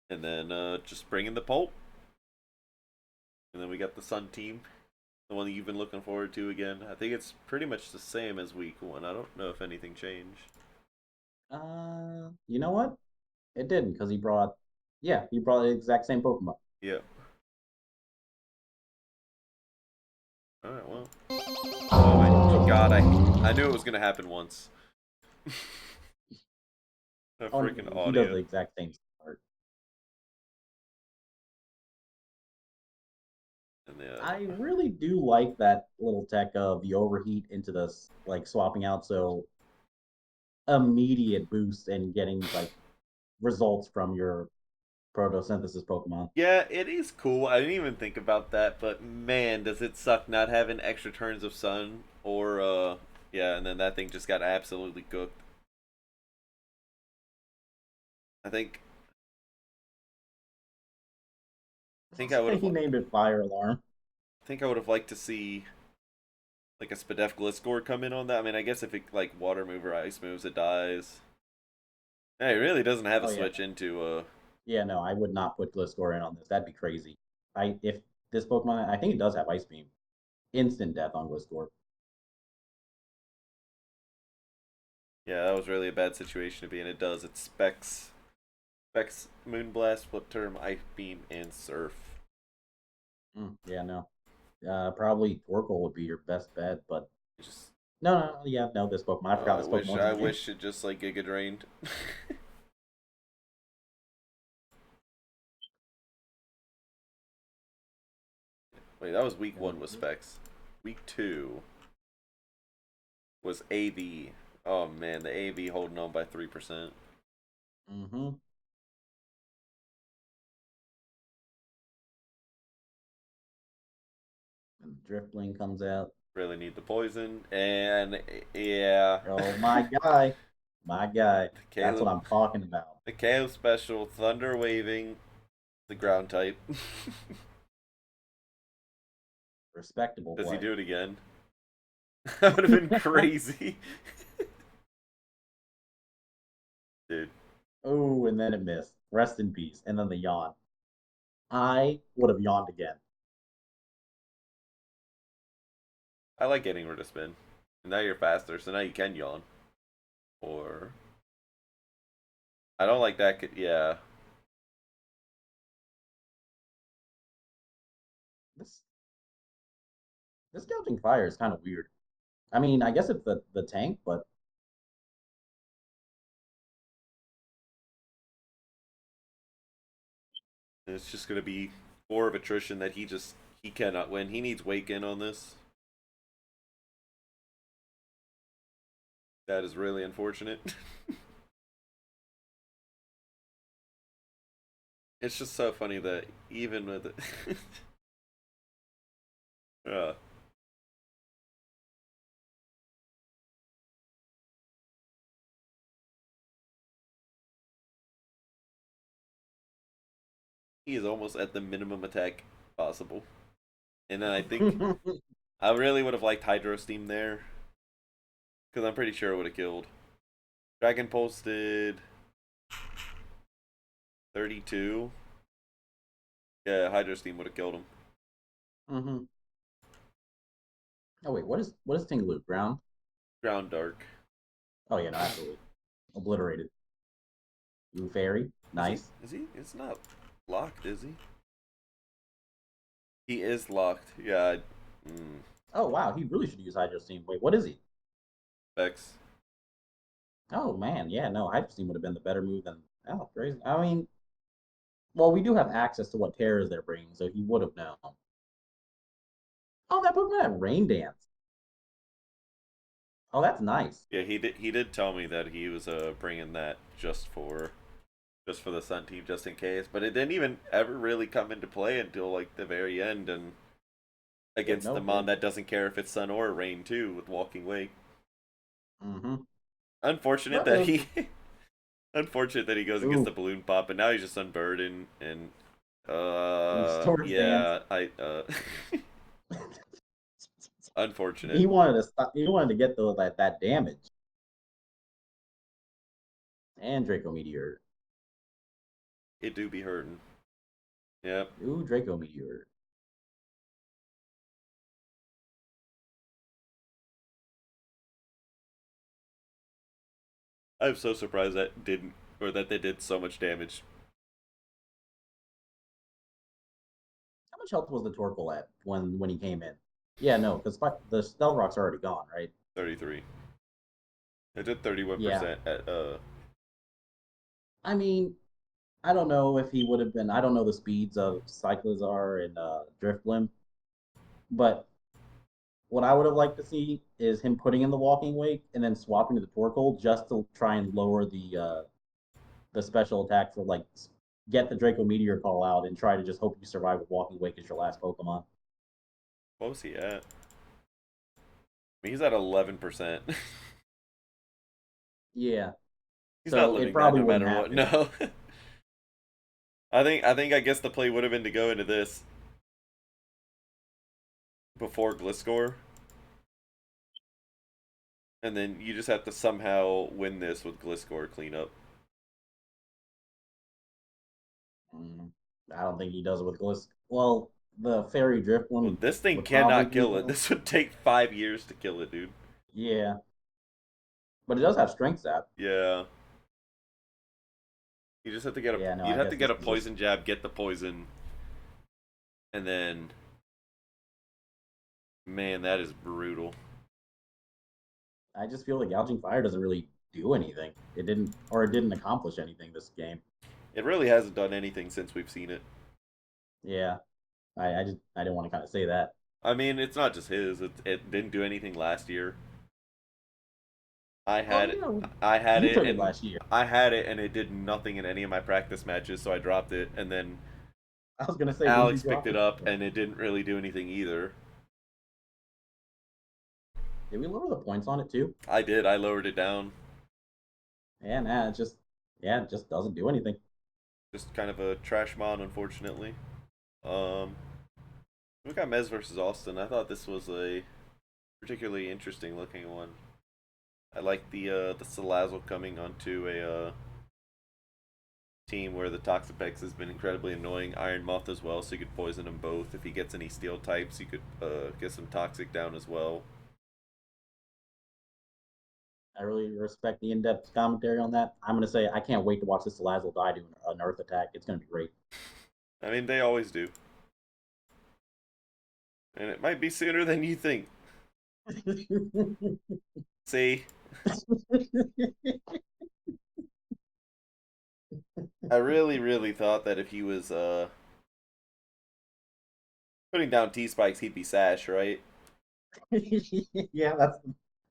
Speaker 1: And then just bring in the Pulp. And then we got the Sun Team. The one that you've been looking forward to again. I think it's pretty much the same as week 1. I don't know if anything changed.
Speaker 2: You know what? It didn't because he brought the exact same Pokemon.
Speaker 1: Yeah. Alright, well. Oh my god, I knew it was gonna happen once. A
Speaker 2: Oh,
Speaker 1: freaking
Speaker 2: he does the
Speaker 1: audio.
Speaker 2: exact same start.
Speaker 1: And the
Speaker 2: I really do like that little tech of the overheat into the like swapping out so immediate boost and getting like results from your photosynthesis Pokemon.
Speaker 1: yeah, it is cool. I didn't even think about that, but man, does it suck not having extra turns of sun or yeah, and then that thing just got absolutely cooked. I think I would have
Speaker 2: He named it Fire Alarm.
Speaker 1: I would have liked to see like a Spadef Gliscor come in on that. I mean, I guess if it like water move or ice moves, it dies. Hey, it really doesn't have a
Speaker 2: Oh yeah,
Speaker 1: switch
Speaker 2: no.
Speaker 1: into
Speaker 2: Yeah, no, I would not put Gliscor in on this. That'd be crazy. I if this Pokemon, I think it does have Ice Beam. Instant death on Gliscor.
Speaker 1: yeah, that was really a bad situation to be in. It does. It specs Moonblast, Flip Term, Ice Beam, and Surf.
Speaker 2: Yeah, no. Probably Torkoal would be your best bet, but
Speaker 1: It just
Speaker 2: yeah, no, this Pokemon. I forgot this Pokemon's
Speaker 1: I
Speaker 2: name.
Speaker 1: wish it just like Giga Drained. Wait, that was week 1 with specs. Week 2 was AV. Oh man, the AV holding on by 3%.
Speaker 2: Mm-hmm. And Driftling comes out.
Speaker 1: Really need the poison, and yeah,
Speaker 2: Oh my guy, my guy. That's what
Speaker 1: Caleb,
Speaker 2: I'm talking about.
Speaker 1: the KO special, Thunder Waving, the ground type.
Speaker 2: Respectable
Speaker 1: Does he
Speaker 2: play.
Speaker 1: do it again? That would have been crazy, dude.
Speaker 2: Oh, and then it missed. Rest in peace. And then the yawn. I would have yawned again.
Speaker 1: I like getting rid of spin. And now you're faster, so now you can yawn. Or I don't like that. Yeah,
Speaker 2: This this gouging fire is kind of weird. I mean, I guess it's the tank, but
Speaker 1: it's just gonna be more of attrition that he cannot win. He needs wake in on this. That is really unfortunate. It's just so funny that even with it, uh, he is almost at the minimum attack possible. And then I think I really would have liked Hydro Steam there because I'm pretty sure it would have killed. Dragon Pulse did 32. Yeah, Hydro Steam would have killed him.
Speaker 2: hmm. Oh wait, what is Tinglu? Ground?
Speaker 1: Ground Dark.
Speaker 2: Oh yeah, no, absolutely. Obliterated. Blue Fairy.
Speaker 1: Is he?
Speaker 2: Nice.
Speaker 1: Is he? It's not locked, is he? He is locked. Yeah.
Speaker 2: Oh wow, he really should use Hydro Steam. Wait, what is he?
Speaker 1: Vex.
Speaker 2: Oh man, yeah, no, Hydro Steam would have been the better move than crazy. I mean, well, we do have access to what terrors they're bringing, so he would have known. Oh, that Pokemon had Rain Dance. Oh, that's nice.
Speaker 1: Yeah, he did. He did tell me that he was bringing that just for the Sun team, just in case. But it didn't even ever really come into play until like the very end, and
Speaker 2: Yeah,
Speaker 1: against the
Speaker 2: no,
Speaker 1: Mon that doesn't care if it's Sun or Rain too, with Walking Wake.
Speaker 2: mm-hmm.
Speaker 1: Unfortunate
Speaker 2: But
Speaker 1: that he, unfortunate that he goes against
Speaker 2: ooh,
Speaker 1: the Balloon Pop, and now he's just unburdened and
Speaker 2: Swords Dance.
Speaker 1: yeah, I Unfortunate.
Speaker 2: He wanted to stop. He wanted to get that damage. And Draco Meteor.
Speaker 1: It do be hurting. Yep.
Speaker 2: Ooh, Draco Meteor.
Speaker 1: I'm so surprised that didn't or that they did so much damage.
Speaker 2: How much health was the Torkoal at when he came in? Yeah, no, because the Stealth Rock's already gone, right?
Speaker 1: 33. It did
Speaker 2: Yeah.
Speaker 1: 31% at
Speaker 2: I mean, I don't know if he would have been. I don't know the speeds of Cyclizar and Drifblim, but what I would have liked to see is him putting in the Walking Wake and then swapping to the Torkoal just to try and lower the special attack for like get the Draco Meteor call out and try to just hope you survive with Walking Wake as your last Pokemon.
Speaker 1: what was he at? I mean, he's at 11%.
Speaker 2: Yeah.
Speaker 1: He's not
Speaker 2: So it
Speaker 1: living that
Speaker 2: probably
Speaker 1: no
Speaker 2: wouldn't
Speaker 1: matter what.
Speaker 2: happen.
Speaker 1: No. I guess the play would have been to go into this before Gliscor, and then you just have to somehow win this with Gliscor cleanup.
Speaker 2: Mm, I don't think he does it with Gliss. Well, the Fairy Drift
Speaker 1: Well,
Speaker 2: one
Speaker 1: this thing
Speaker 2: would probably
Speaker 1: cannot
Speaker 2: be
Speaker 1: kill it.
Speaker 2: enough.
Speaker 1: This would take 5 years to kill it, dude.
Speaker 2: Yeah, but it does have Strength Sap.
Speaker 1: Yeah. You just have to get a
Speaker 2: Yeah, no,
Speaker 1: you'd
Speaker 2: I
Speaker 1: have to
Speaker 2: guess
Speaker 1: get
Speaker 2: this
Speaker 1: a
Speaker 2: is just.
Speaker 1: poison jab, get the poison, and then man, that is brutal.
Speaker 2: I just feel like Gouging Fire doesn't really do anything. It didn't accomplish anything this game.
Speaker 1: It really hasn't done anything since we've seen it.
Speaker 2: Yeah, I didn't want to kind of say that.
Speaker 1: I mean, it's not just his. It didn't do anything last year. I
Speaker 2: Well,
Speaker 1: had it.
Speaker 2: you know,
Speaker 1: I had
Speaker 2: you
Speaker 1: it,
Speaker 2: took it
Speaker 1: and
Speaker 2: last year.
Speaker 1: I had it, and it did nothing in any of my practice matches, so I dropped it. And then
Speaker 2: I was gonna say, when did you
Speaker 1: Alex picked
Speaker 2: drop
Speaker 1: it
Speaker 2: it?
Speaker 1: up, and it didn't really do anything either.
Speaker 2: Did we lower the points on it too?
Speaker 1: I did. I lowered it down.
Speaker 2: Yeah, nah, it just doesn't do anything.
Speaker 1: Just kind of a trash mon, unfortunately. Um, we got Mez versus Austin. I thought this was a particularly interesting looking one. I like the Salazzle coming onto a team where the Toxapex has been incredibly annoying. Iron Moth as well, so you could poison them both. If he gets any steel types, you could get some Toxic down as well.
Speaker 2: I really respect the in-depth commentary on that. I'm gonna say I can't wait to watch this Lazzle die to an Earth attack. It's gonna be great.
Speaker 1: I mean, they always do. And it might be sooner than you think. See, I really, really thought that if he was putting down T spikes, he'd be Sash, right?
Speaker 2: Yeah,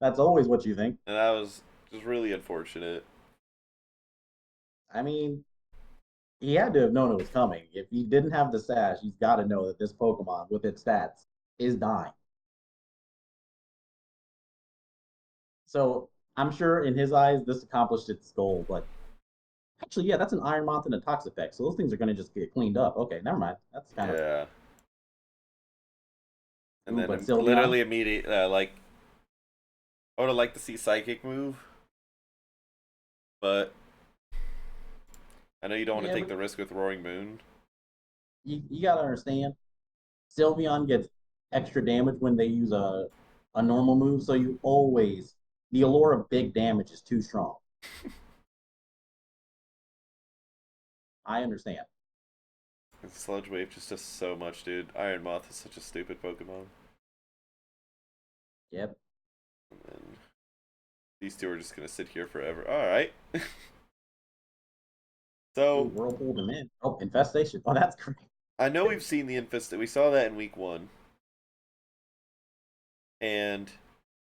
Speaker 2: that's always what you think.
Speaker 1: And that was just really unfortunate.
Speaker 2: I mean, he had to have known it was coming. If he didn't have the sash, he's got to know that this Pokemon, with its stats, is dying. So I'm sure in his eyes, this accomplished its goal. But actually, yeah, that's an Iron Moth and a Toxapex. So those things are going to just get cleaned up. Okay, never mind. That's kind of.
Speaker 1: Yeah. And
Speaker 2: Ooh, but
Speaker 1: then
Speaker 2: Sylveon?
Speaker 1: literally immediate, like, I would have liked to see Psychic move, but I know you don't want to
Speaker 2: Yeah,
Speaker 1: take
Speaker 2: but
Speaker 1: the risk with Roaring Moon.
Speaker 2: you got to understand, Sylveon gets extra damage when they use a normal move. So you always. The allure of big damage is too strong. I understand.
Speaker 1: Sludge Wave just does so much, dude. Iron Moth is such a stupid Pokemon.
Speaker 2: Yep.
Speaker 1: And these two are just gonna sit here forever. Alright.
Speaker 2: Ooh,
Speaker 1: So
Speaker 2: Whirlpool them in. Oh, Infestation. Oh, that's great.
Speaker 1: I know we've seen the Infest we saw that in week one. And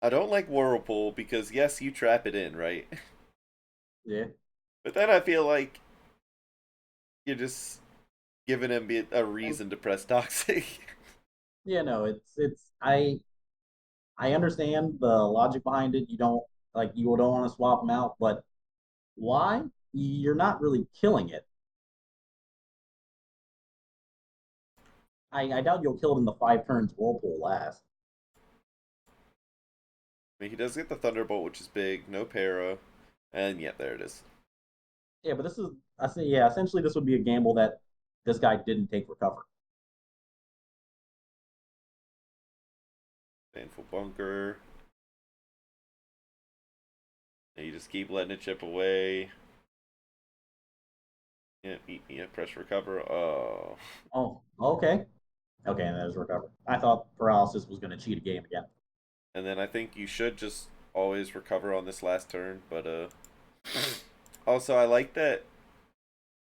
Speaker 1: I don't like Whirlpool because yes, you trap it in, right?
Speaker 2: Yeah.
Speaker 1: But then I feel like you're just giving him a
Speaker 2: And
Speaker 1: reason to press Toxic.
Speaker 2: yeah, no, I understand the logic behind it. You don't want to swap them out, but why? You're not really killing it. I doubt you'll kill it in the 5 turns Whirlpool last.
Speaker 1: I mean, he does get the Thunderbolt, which is big. No para, and yeah, there it is.
Speaker 2: Yeah, but this is I say yeah. Essentially, this would be a gamble that this guy didn't take recover.
Speaker 1: Painful bunker. And you just keep letting it chip away. Yeah, yeah, press recover. Oh,
Speaker 2: Oh, okay, okay, and there's recover. I thought paralysis was going to cheat a game again.
Speaker 1: and then I think you should just always recover on this last turn. But also I like that.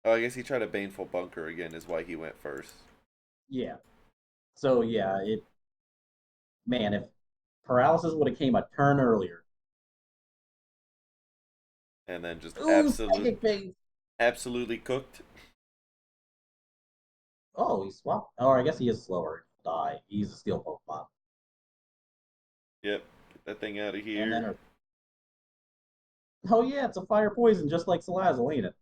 Speaker 1: Oh, I guess he tried a baneful bunker again. Is why he went first,
Speaker 2: Yeah. So yeah, it man, if paralysis would have came a turn earlier.
Speaker 1: and then just
Speaker 2: Ooh, psychic phase.
Speaker 1: absolutely cooked.
Speaker 2: Oh, he swapped. Oh, I guess he is slower. Die. He's a steel Pokemon.
Speaker 1: Yep, get that thing out of
Speaker 2: And then,
Speaker 1: here.
Speaker 2: oh yeah, it's a fire poison, just like Salazzle, ain't it?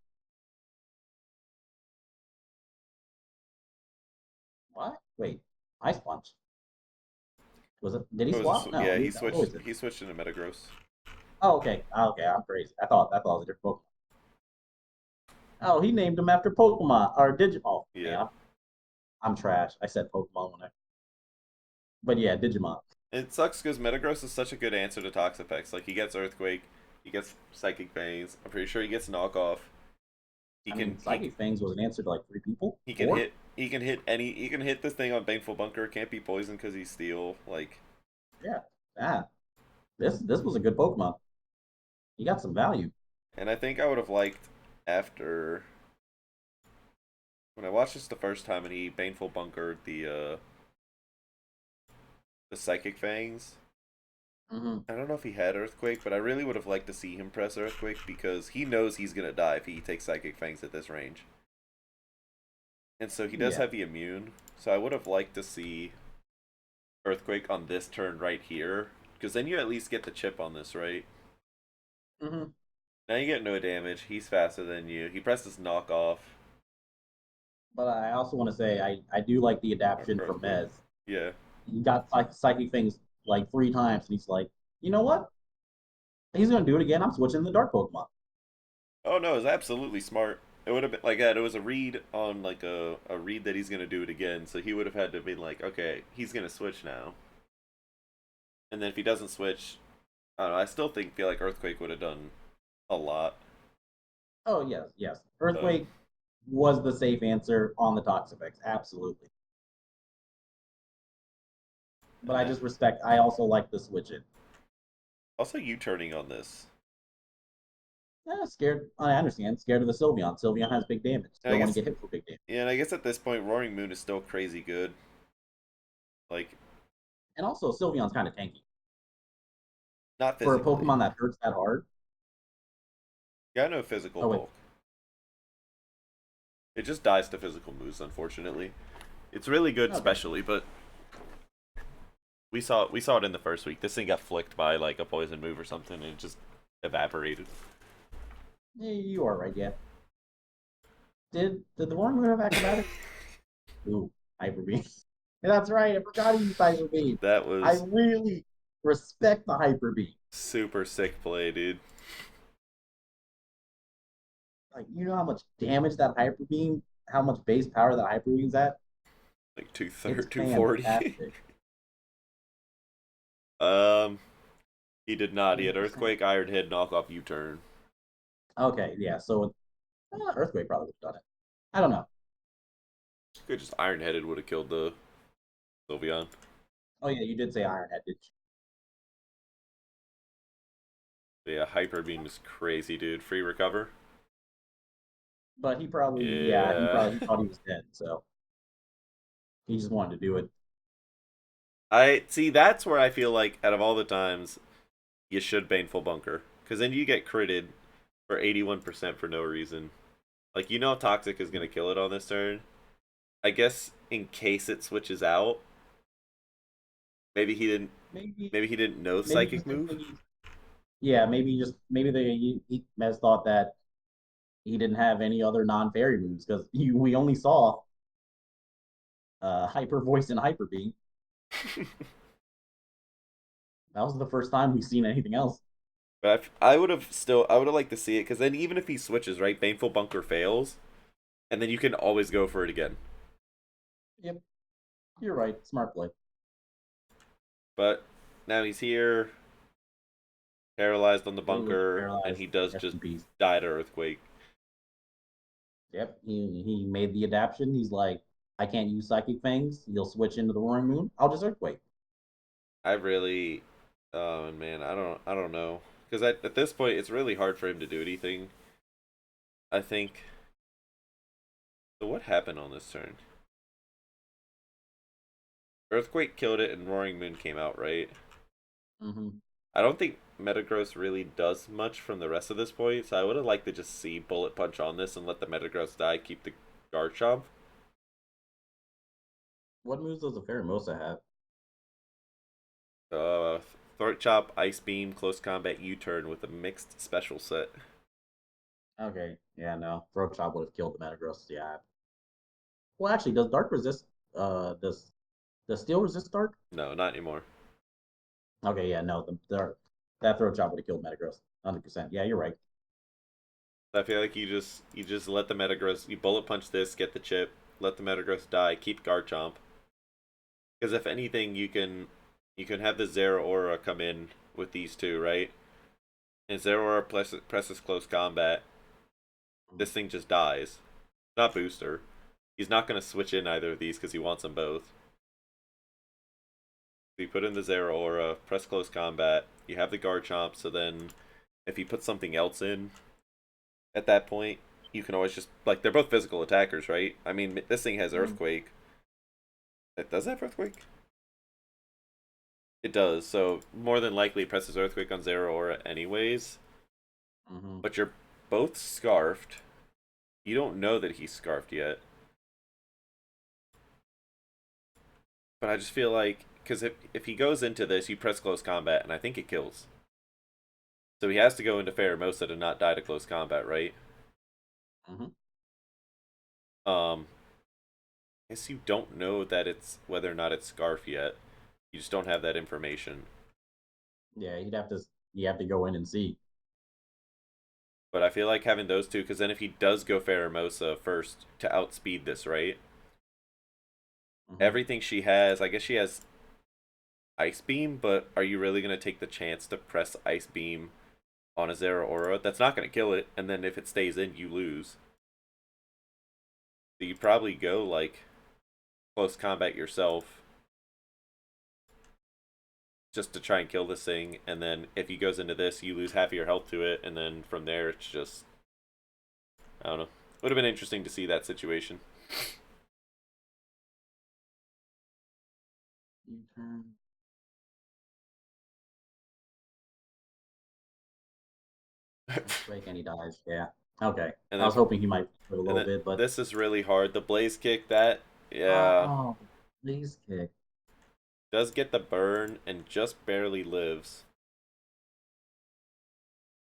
Speaker 2: What? Wait, Ice Punch. Was it? Did he
Speaker 1: It was
Speaker 2: swap? No,
Speaker 1: yeah.
Speaker 2: that was always it.
Speaker 1: He switched into Metagross,
Speaker 2: Oh, okay. Okay, I'm crazy. I thought it was a different Pokemon. Oh, he named him after Pokemon or Digimon. Oh,
Speaker 1: yeah.
Speaker 2: man, I'm trash. I said Pokemon when I, but yeah, Digimon.
Speaker 1: It sucks because Metagross is such a good answer to Toxapex. Like he gets Earthquake, he gets Psychic Veins. I'm pretty sure he gets Knockoff. He
Speaker 2: I
Speaker 1: can
Speaker 2: mean, Psychic Fangs was an answer to like three people,
Speaker 1: he can
Speaker 2: four.
Speaker 1: hit he can hit this thing on Baneful Bunker. Can't be poisoned because he's Steel. Like,
Speaker 2: Yeah. Ah, this was a good Pokemon. He got some value.
Speaker 1: and I think I would have liked after when I watched this the first time and he Baneful Bunkered the Psychic Fangs.
Speaker 2: Hmm.
Speaker 1: I don't know if he had Earthquake, but I really would have liked to see him press Earthquake because he knows he's gonna die if he takes Psychic Fangs at this range. And so he does
Speaker 2: Yeah.
Speaker 1: have the immune. So I would have liked to see Earthquake on this turn right here. Because then you at least get the chip on this, right?
Speaker 2: Hmm.
Speaker 1: Now you get no damage. He's faster than you. He presses knockoff.
Speaker 2: But I also want to say I do like the adaptation from
Speaker 1: Earthquake.
Speaker 2: Mez.
Speaker 1: Yeah.
Speaker 2: He got Psychic Things like three times, and he's like, you know what? He's gonna do it again. I'm switching the Dark Pokemon.
Speaker 1: Oh no, it's absolutely smart. It would have been like that. It was a read on like a read that he's gonna do it again. So he would have had to be like, okay, he's gonna switch now. And then if he doesn't switch, I don't know. I still feel like Earthquake would have done a lot.
Speaker 2: Oh yes, yes.
Speaker 1: So
Speaker 2: Earthquake was the safe answer on the Toxapex, absolutely. But
Speaker 1: and
Speaker 2: I
Speaker 1: then
Speaker 2: just respect. I also like the switch in.
Speaker 1: also you turning on this.
Speaker 2: Scared. I understand. Scared of the Sylveon. Sylveon has big damage.
Speaker 1: And I
Speaker 2: Don't want to
Speaker 1: guess
Speaker 2: get hit for big damage.
Speaker 1: yeah, and I guess at this point Roaring Moon is still crazy good. Like
Speaker 2: And also, Sylveon's kind of tanky
Speaker 1: not
Speaker 2: for a
Speaker 1: physically.
Speaker 2: Pokemon that hurts that hard.
Speaker 1: Got no physical
Speaker 2: Oh wait,
Speaker 1: bulk. It just dies to physical moves, unfortunately. It's really good
Speaker 2: okay.
Speaker 1: specially, but we saw it in the first week. This thing got flicked by like a poison move or something and it just evaporated.
Speaker 2: You are right. Yeah. Did the Roaring Moon have acrobatics? Ooh, Hyper Beam. That's right. I forgot he used Hyper Beam.
Speaker 1: That
Speaker 2: I
Speaker 1: was
Speaker 2: really respect the Hyper Beam.
Speaker 1: super sick play, dude.
Speaker 2: Like, you know how much damage that Hyper Beam, how much base power that Hyper Beam's at?
Speaker 1: Like
Speaker 2: It's
Speaker 1: 240.
Speaker 2: fantastic.
Speaker 1: um he did not. He had
Speaker 2: 80%.
Speaker 1: Earthquake, Iron Head, knockoff U turn.
Speaker 2: Okay, yeah. So Earthquake probably would have done it. I don't know.
Speaker 1: Could just Iron Headed would have killed the Sylveon.
Speaker 2: Oh yeah, you did say Ironhead, did you?
Speaker 1: But yeah, Hyper Beam is crazy, dude. Free recover.
Speaker 2: But he probably, yeah,
Speaker 1: Yeah.
Speaker 2: he thought he was dead, so he just wanted to do it.
Speaker 1: I see. That's where I feel like out of all the times you should Baneful Bunker because then you get critted for 81% for no reason. Like you know, Toxic is gonna kill it on this turn. I guess in case it switches out, maybe he didn't.
Speaker 2: Maybe,
Speaker 1: Maybe he didn't know
Speaker 2: maybe
Speaker 1: Psychic
Speaker 2: just
Speaker 1: move.
Speaker 2: yeah, maybe Mez thought that he didn't have any other non-fairy moves because we only saw Hyper Voice and Hyper Beam. That was the first time we've seen anything else.
Speaker 1: But I would have liked to see it because then even if he switches, right, Baneful Bunker fails, and then you can always go for it again.
Speaker 2: Yep, you're right. Smart play.
Speaker 1: But now he's here, paralyzed on the
Speaker 2: Ooh,
Speaker 1: bunker, and
Speaker 2: paralyzed.
Speaker 1: he does
Speaker 2: Rest
Speaker 1: just
Speaker 2: in peace.
Speaker 1: die to earthquake.
Speaker 2: Yep, he made the adaptation. He's like, I can't use psychic fangs. You'll switch into the roaring moon. I'll just earthquake.
Speaker 1: I really, oh man, I don't know, because at this point it's really hard for him to do anything. I think. So what happened on this turn? Earthquake killed it, and Roaring Moon came out, right?
Speaker 2: Hmm.
Speaker 1: I don't think Metagross really does much from the rest of this point, so I would have liked to just see Bullet Punch on this and let the Metagross die, keep the Garchomp.
Speaker 2: What moves does the Pheromosa have?
Speaker 1: Uh, Throat Chop, Ice Beam, Close Combat, U-Turn with a mixed special set.
Speaker 2: Okay, yeah, no. Throat Chop would have killed the Metagross. Yeah. Well, actually, does Dark resist? Does Steel resist Dark?
Speaker 1: No, not anymore.
Speaker 2: Okay, yeah, no. That Throat Chop would have killed Metagross. 100%. Yeah, you're right.
Speaker 1: I feel like you just let the Metagross, you Bullet Punch this, get the chip, let the Metagross die, keep Garchomp. Because if anything, you can have the Zeraora come in with these two, right? And Zeraora presses close combat. This thing just dies. Not booster. He's not going to switch in either of these because he wants them both. So you put in the Zeraora, press close combat. You have the Garchomp, so then if he puts something else in at that point, you can always just like they're both physical attackers, right? I mean, this thing has
Speaker 2: Mm-hmm.
Speaker 1: Earthquake. It does have Earthquake. It does. So more than likely, it presses Earthquake on Zeraora anyways.
Speaker 2: Mm-hmm.
Speaker 1: But you're both scarfed. You don't know that he's scarfed yet. But I just feel like because if he goes into this, you press close combat, and I think it kills. So he has to go into Pheromosa to not die to close combat, right?
Speaker 2: Mm-hmm.
Speaker 1: Um, I guess you don't know that it's whether or not it's Scarf yet. You just don't have that information.
Speaker 2: Yeah, you have to go in and see.
Speaker 1: But I feel like having those two, because then if he does go Pheromosa first to outspeed this, right?
Speaker 2: Mm-hmm.
Speaker 1: Everything she has, I guess she has Ice Beam, but are you really going to take the chance to press Ice Beam on a Zeraora? That's not going to kill it, and then if it stays in, you lose. So you probably go like close combat yourself just to try and kill this thing, and then if he goes into this, you lose half of your health to it, and then from there, it's just I don't know. Would have been interesting to see that situation.
Speaker 2: U-turn. Earthquake and he dies. Yeah. Okay.
Speaker 1: And
Speaker 2: I
Speaker 1: then
Speaker 2: was hoping he might live a
Speaker 1: and
Speaker 2: little
Speaker 1: then
Speaker 2: bit, but
Speaker 1: this is really hard. The Blaze Kick that yeah
Speaker 2: oh, please kick.
Speaker 1: does get the burn and just barely lives.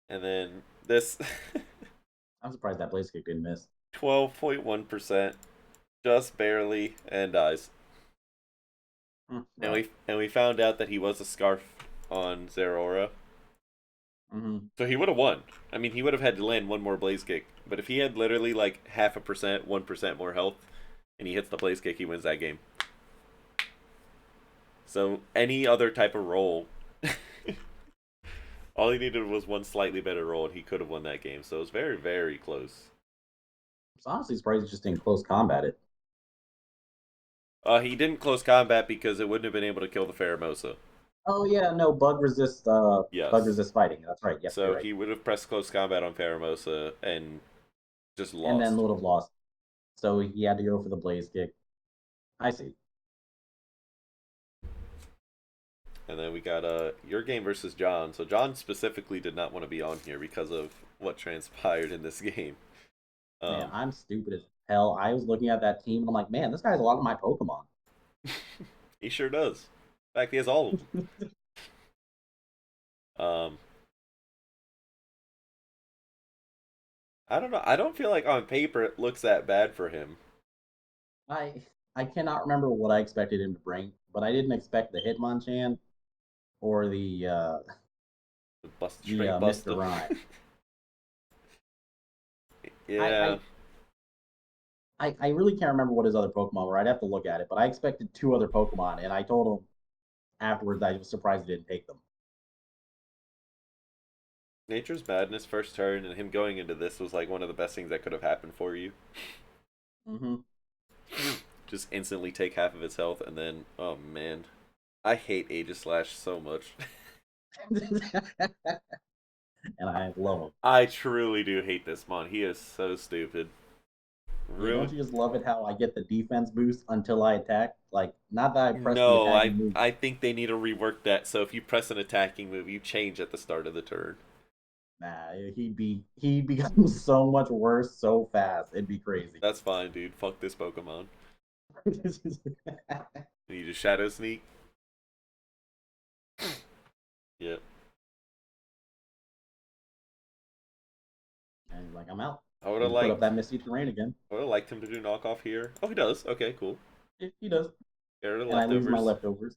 Speaker 1: And then this
Speaker 2: I'm surprised that Blaze kick didn't miss.
Speaker 1: 12.1% just barely and dies.
Speaker 2: Rough.
Speaker 1: And we found out that he was a scarf on Zeraora.
Speaker 2: Mm-hmm.
Speaker 1: So he would have won. I mean, he would have had to land one more blaze kick. But if he had literally like half a percent, 1% more health, and he hits the blaze kick, he wins that game. So any other type of roll, all he needed was one slightly better roll, and he could have won that game. So it was very, very close.
Speaker 2: So honestly surprised he just didn't close combat it.
Speaker 1: He didn't close combat because it wouldn't have been able to kill the Pheromosa.
Speaker 2: Oh yeah, no, bug
Speaker 1: Yes.
Speaker 2: resist fighting. That's right. Yep, you're
Speaker 1: So
Speaker 2: right.
Speaker 1: he would have pressed close combat on Pheromosa and just
Speaker 2: And then
Speaker 1: lost.
Speaker 2: would have lost. So he had to go for the blaze kick. I see.
Speaker 1: And then we got your game versus John. So John specifically did not want to be on here because of what transpired in this game.
Speaker 2: Man,
Speaker 1: Um,
Speaker 2: I'm stupid as hell. I was looking at that team and I'm like, man, this guy's a lot of my Pokemon.
Speaker 1: he sure does. In fact, he has all of them. I don't know. I don't feel like on paper it looks that bad for him.
Speaker 2: I I cannot remember what I expected him to bring, but I didn't expect the Hitmonchan. or
Speaker 1: Bust
Speaker 2: the
Speaker 1: straight bust
Speaker 2: Mr.
Speaker 1: him.
Speaker 2: Rhyme. I,
Speaker 1: Yeah.
Speaker 2: I I really can't remember what his other Pokemon were. I'd have to look at it, but I expected two other Pokemon, and I told him afterwards I was surprised he didn't take them.
Speaker 1: Nature's Madness first turn and him going into this was like one of the best things that could have happened for you.
Speaker 2: Hmm.
Speaker 1: Just instantly take half of his health and then, oh man. I hate Aegislash so much.
Speaker 2: And I love him.
Speaker 1: I truly do hate this mon. He is so stupid.
Speaker 2: Yeah,
Speaker 1: Ruin.
Speaker 2: don't you just love it how I get the defense boost until I attack? Like, not that I press the
Speaker 1: No,
Speaker 2: attacking move.
Speaker 1: I think they need to rework that. So if you press an attacking move, you change at the start of the turn.
Speaker 2: Nah, he'd become so much worse so fast. It'd be crazy.
Speaker 1: That's fine, dude. Fuck this Pokemon.
Speaker 2: And
Speaker 1: And you just Shadow Sneak. Yep.
Speaker 2: he's like, I'm out.
Speaker 1: I would have
Speaker 2: He's put up
Speaker 1: liked.
Speaker 2: that Misty Terrain again.
Speaker 1: I would have liked him to do knockoff here. Oh, he does. Okay, cool.
Speaker 2: He does.
Speaker 1: Get rid of
Speaker 2: And I lose my
Speaker 1: leftovers.
Speaker 2: leftovers.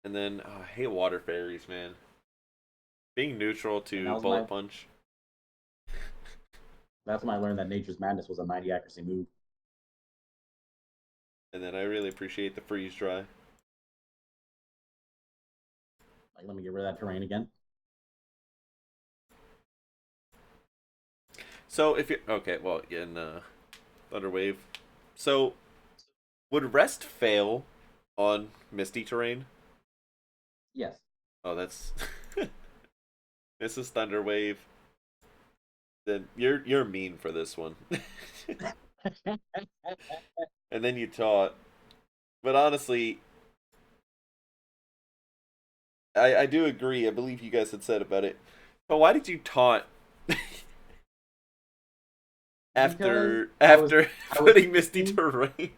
Speaker 1: And then oh, I hate water fairies, man. Being neutral
Speaker 2: And that
Speaker 1: to
Speaker 2: was
Speaker 1: bullet
Speaker 2: my
Speaker 1: punch.
Speaker 2: that's when I learned that Nature's Madness was a 90 accuracy move.
Speaker 1: And then I really appreciate the freeze dry.
Speaker 2: Like, let me get rid of that terrain again.
Speaker 1: So if you okay, well in Thunder Wave. So would rest fail on misty terrain?
Speaker 2: Yes.
Speaker 1: Oh, that's Mrs. Thunder Wave. Then you're mean for this one. And then you taught. But honestly, I do agree. I believe you guys had said about it. But why did you taunt
Speaker 2: Because
Speaker 1: after
Speaker 2: I was
Speaker 1: putting Misty
Speaker 2: thinking
Speaker 1: Terrain?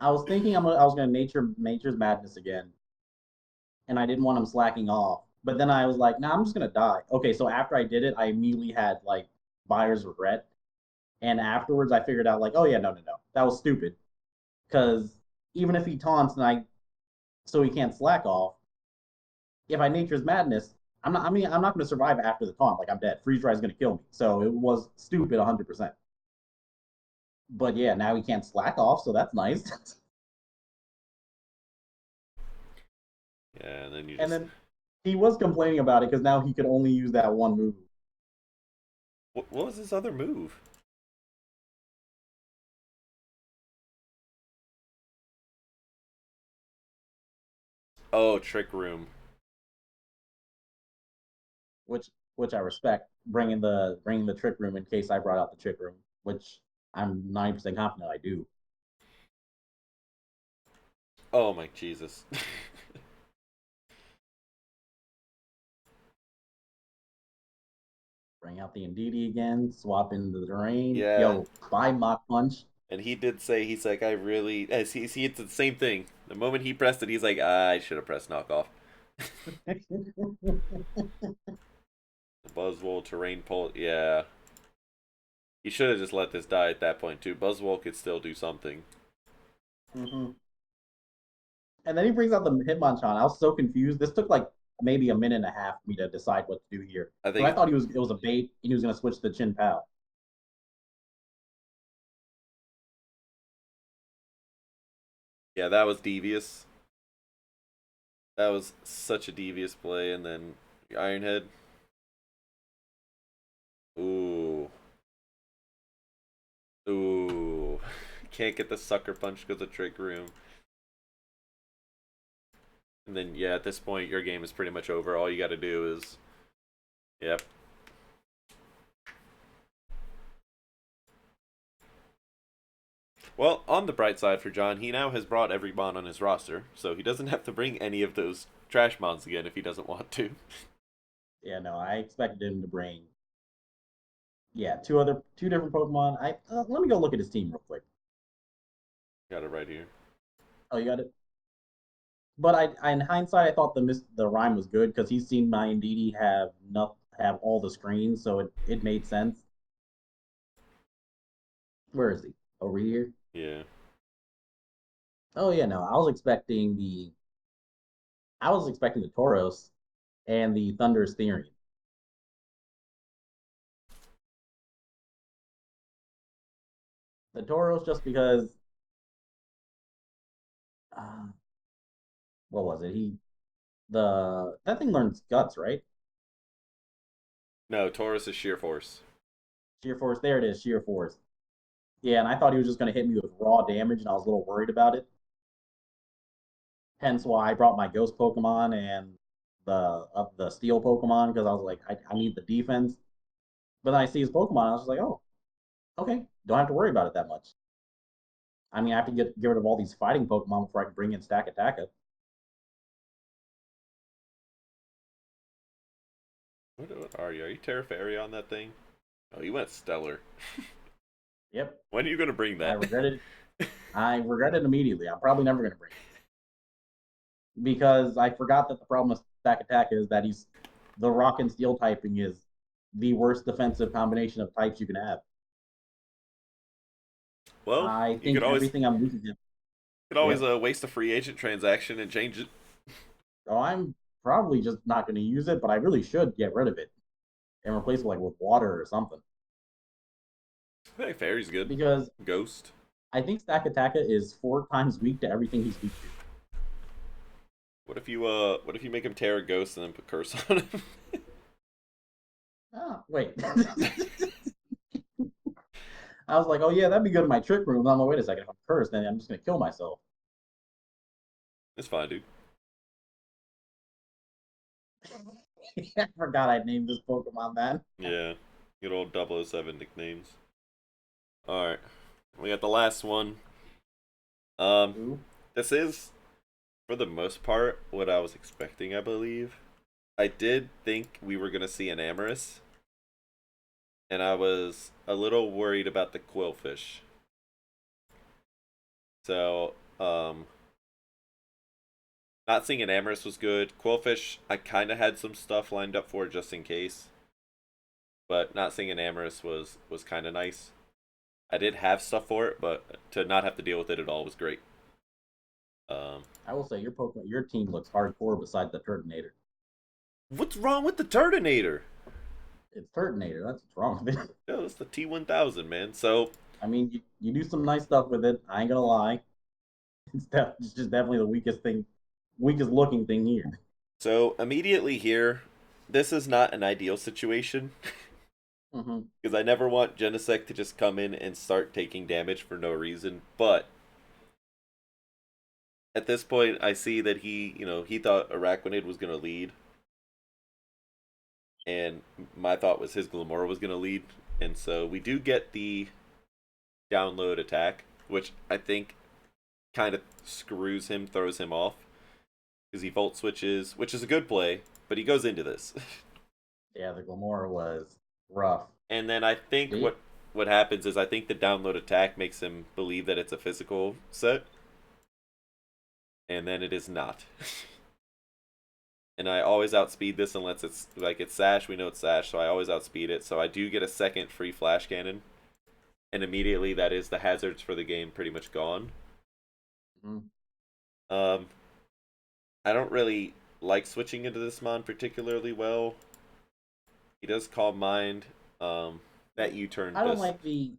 Speaker 2: I was gonna Nature's Madness again, and I didn't want him slacking off. But then I was like, nah, I'm just gonna die. Okay, so after I did it, I immediately had like buyer's regret. And afterwards I figured out like, oh yeah, no. That was stupid. Because even if he taunts and I so he can't slack off, if I Nature's Madness, I'm not gonna survive after the taunt, like I'm dead. Freeze dry is gonna kill me. So it was stupid 100%. But yeah, now he can't slack off, so that's nice.
Speaker 1: Yeah, and then you
Speaker 2: And
Speaker 1: just
Speaker 2: then he was complaining about it because now he could only use that one move.
Speaker 1: what was his other move? Oh, Trick Room.
Speaker 2: Which I respect, bringing the trick room in case I brought out the trick room, which I'm 90% confident I do.
Speaker 1: Oh my Jesus.
Speaker 2: Bring out the Indeedee again, swap in the terrain.
Speaker 1: Yeah,
Speaker 2: Yo, buy Mach Punch.
Speaker 1: and he did say he's like I really as he it's the same thing. The moment he pressed it, he's like I should have pressed knockoff. The Buzzwole terrain pull. Yeah, he should have just let this die at that point too. Buzzwole could still do something.
Speaker 2: Hmm. And then he brings out the Hitmonchan. I was so confused. This took like maybe a minute and a half for me to decide what to do here.
Speaker 1: I
Speaker 2: Because I
Speaker 1: think
Speaker 2: thought it was a bait and he was gonna switch to Chin Pao.
Speaker 1: yeah, that was devious. That was such a devious play, and then Ironhead. Ooh, ooh, can't get the sucker punch because of Trick Room. And then yeah, at this point, your game is pretty much over. All you got to do is, yep. Well, on the bright side for John, he now has brought every Mon on his roster, so he doesn't have to bring any of those trash Mons again if he doesn't want to.
Speaker 2: Yeah, no, I expected him to bring two different Pokemon. I Let me go look at his team real quick.
Speaker 1: Got it right here.
Speaker 2: Oh, you got it. But in hindsight, I thought the rhyme was good because he's seen my Indeedee have all the screens, so it made sense. Where is he? Over here.
Speaker 1: Yeah.
Speaker 2: Oh yeah, no, I was expecting the I was expecting the Tauros and the Thunder's Theory. The Tauros just because uh, what was it? The that thing learns guts, right?
Speaker 1: No, Taurus is sheer force.
Speaker 2: Sheer force. There it is. Sheer force. Yeah, and I thought he was just going to hit me with raw damage, and I was a little worried about it. Hence why I brought my Ghost Pokemon and the Steel Pokemon because I was like, I need the defense. But then I see his Pokemon, and I was just like, oh, okay, don't have to worry about it that much. I mean, I have to get rid of all these fighting Pokemon before I can bring in Stack Attacka.
Speaker 1: What are you? Are you Terra Fairy on that thing? Oh, you went Stellar.
Speaker 2: Yep,
Speaker 1: When are you gonna bring
Speaker 2: I
Speaker 1: that?
Speaker 2: regretted it. I regret it immediately. I'm probably never going to bring it because I forgot that the problem with Stack Attack is that he's the Rock and Steel typing is the worst defensive combination of types you can have.
Speaker 1: Well,
Speaker 2: I
Speaker 1: you
Speaker 2: think everything I'm losing him.
Speaker 1: could always
Speaker 2: Yep.
Speaker 1: waste a free agent transaction and change it.
Speaker 2: So I'm probably just not going to use it, but I really should get rid of it and replace it like with water or something.
Speaker 1: Hey, Fairy's good.
Speaker 2: Because
Speaker 1: Ghost.
Speaker 2: I think Stack Attacka is 4 times weak to everything he's weak to.
Speaker 1: What if you make him Terra Ghost and then put Curse on him?
Speaker 2: Oh, wait. I was like, oh yeah, that'd be good in my trick room. I'm like, wait a second, if I'm cursed, then I'm just gonna kill myself.
Speaker 1: It's fine, dude.
Speaker 2: I forgot I named this Pokemon that.
Speaker 1: Yeah. Good old 007 nicknames. Alright. We got the last one. Um,
Speaker 2: Ooh.
Speaker 1: this is, for the most part, what I was expecting, I believe. I did think we were going to see an Amorous, and I was a little worried about the Quillfish. So, not seeing an Amorous was good. Quillfish, I kind of had some stuff lined up for just in case, but not seeing an Amorous was kind of nice. I did have stuff for it, but to not have to deal with it at all was great. Um,
Speaker 2: I will say your Pokemon, your team looks hardcore beside the Turtonator.
Speaker 1: what's wrong with the Turtonator?
Speaker 2: It's Turtonator. That's what's wrong with it.
Speaker 1: No, it's the T1000, man. So
Speaker 2: I mean, you do some nice stuff with it. I ain't gonna lie. It's just definitely the weakest thing, weakest looking thing here.
Speaker 1: So immediately here, this is not an ideal situation
Speaker 2: Mm-hmm.
Speaker 1: because I never want Genesect to just come in and start taking damage for no reason. But at this point, I see that he thought Araquanid was going to lead, and my thought was his Glamora was going to lead, and so we do get the download attack, which I think kind of screws him, throws him off because he volt switches, which is a good play, but he goes into this.
Speaker 2: Yeah, the Glamora was rough.
Speaker 1: And then I think
Speaker 2: See?
Speaker 1: what happens is I think the download attack makes him believe that it's a physical set, and then it is not. And I always outspeed this unless it's Sash. We know it's Sash, so I always outspeed it. So I do get a second free flash cannon, and immediately that is the hazards for the game pretty much gone.
Speaker 2: Mm-hmm.
Speaker 1: Um, I don't really like switching into this mon particularly well. He does Calm Mind. That U turn
Speaker 2: I don't
Speaker 1: does.
Speaker 2: like the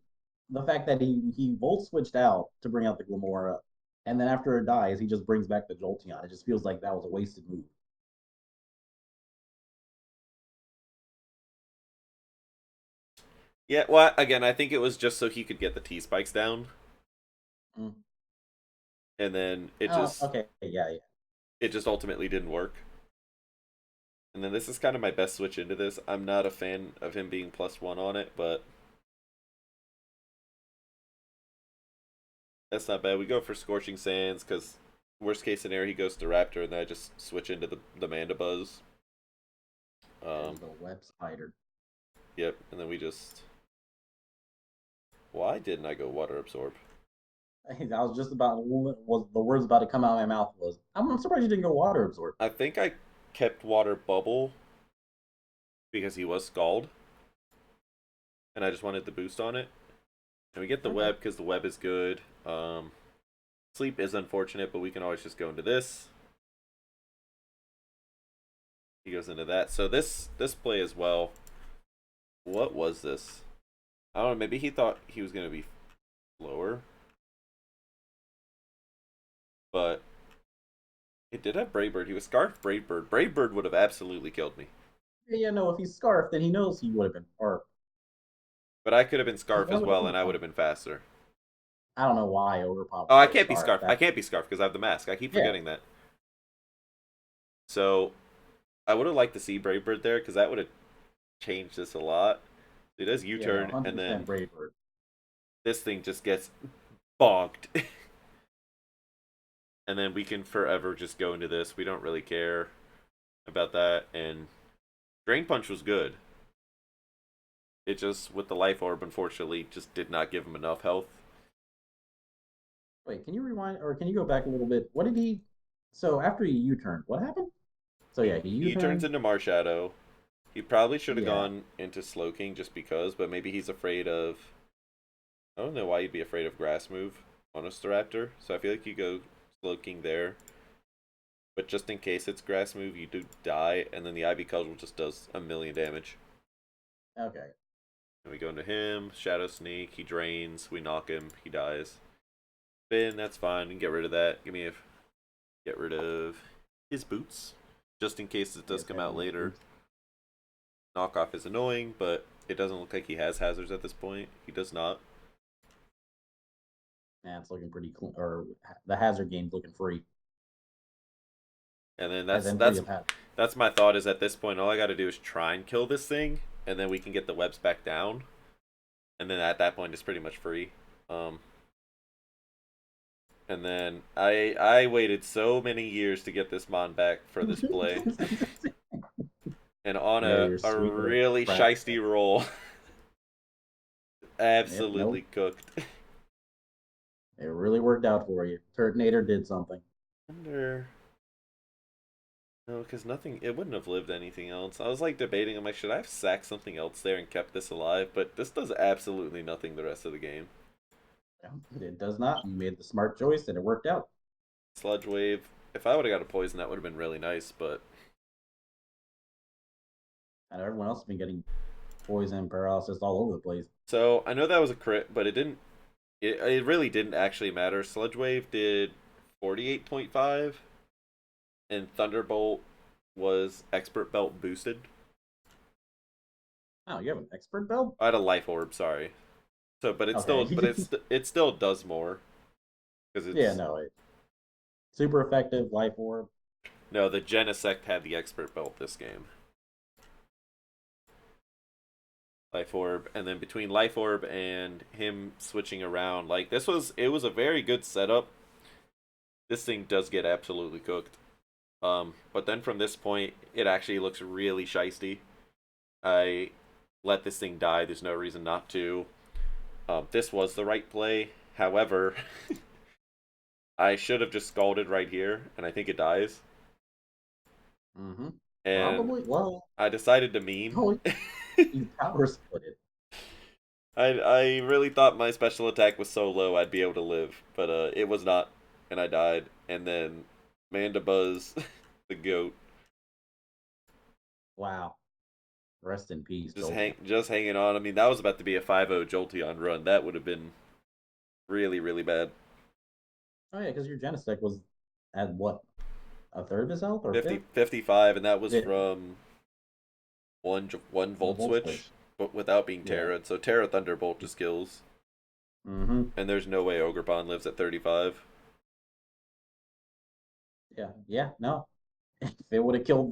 Speaker 2: fact that he volt switched out to bring out the Glamora, and then after it dies, he just brings back the Jolteon. It just feels like that was a wasted move.
Speaker 1: Yeah, well, again, I think it was just so he could get the T spikes down,
Speaker 2: Mm.
Speaker 1: and then it
Speaker 2: Oh,
Speaker 1: just
Speaker 2: okay, yeah, yeah.
Speaker 1: it just ultimately didn't work. And then this is kind of my best switch into this. I'm not a fan of him being +1 on it, but that's not bad. We go for Scorching Sands because worst case scenario he goes to Raptor, and then I just switch into the Mandibuzz.
Speaker 2: There's
Speaker 1: Um,
Speaker 2: the web spider.
Speaker 1: yep, and then we just. Why didn't I go Water Absorb?
Speaker 2: I was just about was the words about to come out of my mouth was I'm surprised you didn't go water absorb.
Speaker 1: I think I kept Water Bubble because he was Scald, and I just wanted the boost on it. And we get the
Speaker 2: Okay.
Speaker 1: web because the web is good. Sleep is unfortunate, but we can always just go into this. he goes into that. So this play as well. What was this? I don't know. Maybe he thought he was gonna be lower, but it did have Braybird. He was Scarf Braybird. Braybird would have absolutely killed me.
Speaker 2: Yeah, no, if he's Scarf, then he knows he would have been, or
Speaker 1: But I could have been Scarf
Speaker 2: that
Speaker 1: as
Speaker 2: would have
Speaker 1: well,
Speaker 2: been
Speaker 1: and I would
Speaker 2: fun.
Speaker 1: have been faster.
Speaker 2: I don't know why Overpop
Speaker 1: Oh,
Speaker 2: would
Speaker 1: I
Speaker 2: go
Speaker 1: can't be
Speaker 2: Scarf.
Speaker 1: Scarf. I
Speaker 2: That
Speaker 1: can't be Scarf because I have the mask. I keep
Speaker 2: yeah,
Speaker 1: forgetting that. So I would have liked to see Braybird there because that would have changed this a lot. It does
Speaker 2: yeah, no,
Speaker 1: U-turn, and
Speaker 2: 100%
Speaker 1: then
Speaker 2: Braver.
Speaker 1: this thing just gets bonked. And then we can forever just go into this. We don't really care about that. And Drain Punch was good. It just, with the Life Orb, unfortunately, just did not give him enough health.
Speaker 2: Wait, can you rewind or can you go back a little bit? What did he? So after he U-turned, what happened? So yeah, he
Speaker 1: He turns
Speaker 2: U-turned.
Speaker 1: into Marshadow. He probably should have
Speaker 2: Yeah.
Speaker 1: gone into Slowking just because, but maybe he's afraid of. I don't know why you'd be afraid of Grass Move on a Staraptor. So I feel like you go Slowking there. But just in case it's Grass Move, you do die, and then the Ivy Cudgel just does a million damage.
Speaker 2: Okay.
Speaker 1: And we go into him, Shadow Sneak, he drains, we knock him, he dies. Spin, that's fine, we can get rid of that. Get rid of his boots. Just in case it does
Speaker 2: Yes,
Speaker 1: come
Speaker 2: heavy
Speaker 1: out
Speaker 2: use
Speaker 1: later.
Speaker 2: boots.
Speaker 1: Knockoff is annoying, but it doesn't look like he has hazards at this point. He does not.
Speaker 2: Yeah, it's looking pretty clean. Or the hazard game's looking free,
Speaker 1: And then
Speaker 2: as
Speaker 1: that's
Speaker 2: in free
Speaker 1: that's
Speaker 2: of hazard.
Speaker 1: that's my thought is at this point all I gotta do is try and kill this thing, and then we can get the webs back down. And then at that point it's pretty much free. Um and then I waited so many years to get this mon back for this play. And on
Speaker 2: Yeah,
Speaker 1: a,
Speaker 2: your
Speaker 1: a
Speaker 2: sweet little
Speaker 1: really
Speaker 2: crap.
Speaker 1: shisty roll,
Speaker 2: Yep, nope.
Speaker 1: absolutely cooked.
Speaker 2: It really worked out for you. Turtonator did something.
Speaker 1: Wonder. No, because nothing. It wouldn't have lived anything else. I was like debating. I'm like, should I have sacked something else there and kept this alive? But this does absolutely nothing the rest of the game.
Speaker 2: Yeah, it does not. You made the smart choice and it worked out.
Speaker 1: Sludge wave. If I would have got a poison, that would have been really nice. But
Speaker 2: And everyone else has been getting poison, paralysis all over the place.
Speaker 1: so I know that was a crit, but it didn't. It really didn't actually matter. Sludge wave did 48.5, and Thunderbolt was expert belt boosted.
Speaker 2: Oh, you have an expert belt?
Speaker 1: I had a life orb, sorry. So,
Speaker 2: Okay.
Speaker 1: it still does more because
Speaker 2: Yeah,
Speaker 1: it's
Speaker 2: no, super effective life orb.
Speaker 1: no, the Genesect had the expert belt this game. Life orb, and then between life orb and him switching around, like it was a very good setup. This thing does get absolutely cooked. But then from this point, it actually looks really shisty. I let this thing die. There's no reason not to. This was the right play. However, I should have just scalded right here, and I think it dies.
Speaker 2: Mm-hmm.
Speaker 1: And
Speaker 2: Probably. Well,
Speaker 1: I decided to meme.
Speaker 2: no, you power split it.
Speaker 1: I really thought my special attack was so low I'd be able to live, but it was not, and I died. And then Mandibuzz, the goat,
Speaker 2: Wow. Rest in peace, Jolteon.
Speaker 1: just hanging on. I mean, that was about to be a 5-0 Jolteon run. That would have been really really bad.
Speaker 2: Oh yeah, because your Genesect was at what, a third of his health or
Speaker 1: 50,
Speaker 2: fifth?
Speaker 1: 55, and that was
Speaker 2: Yeah,
Speaker 1: from one
Speaker 2: the
Speaker 1: volt
Speaker 2: volt
Speaker 1: switch,
Speaker 2: switch.
Speaker 1: but without being
Speaker 2: Yeah.
Speaker 1: Terra. So Terra Thunderbolt just kills,
Speaker 2: Mm-hmm.
Speaker 1: and there's no way Ogrepon lives at 35.
Speaker 2: Yeah. Yeah. No. If they would have killed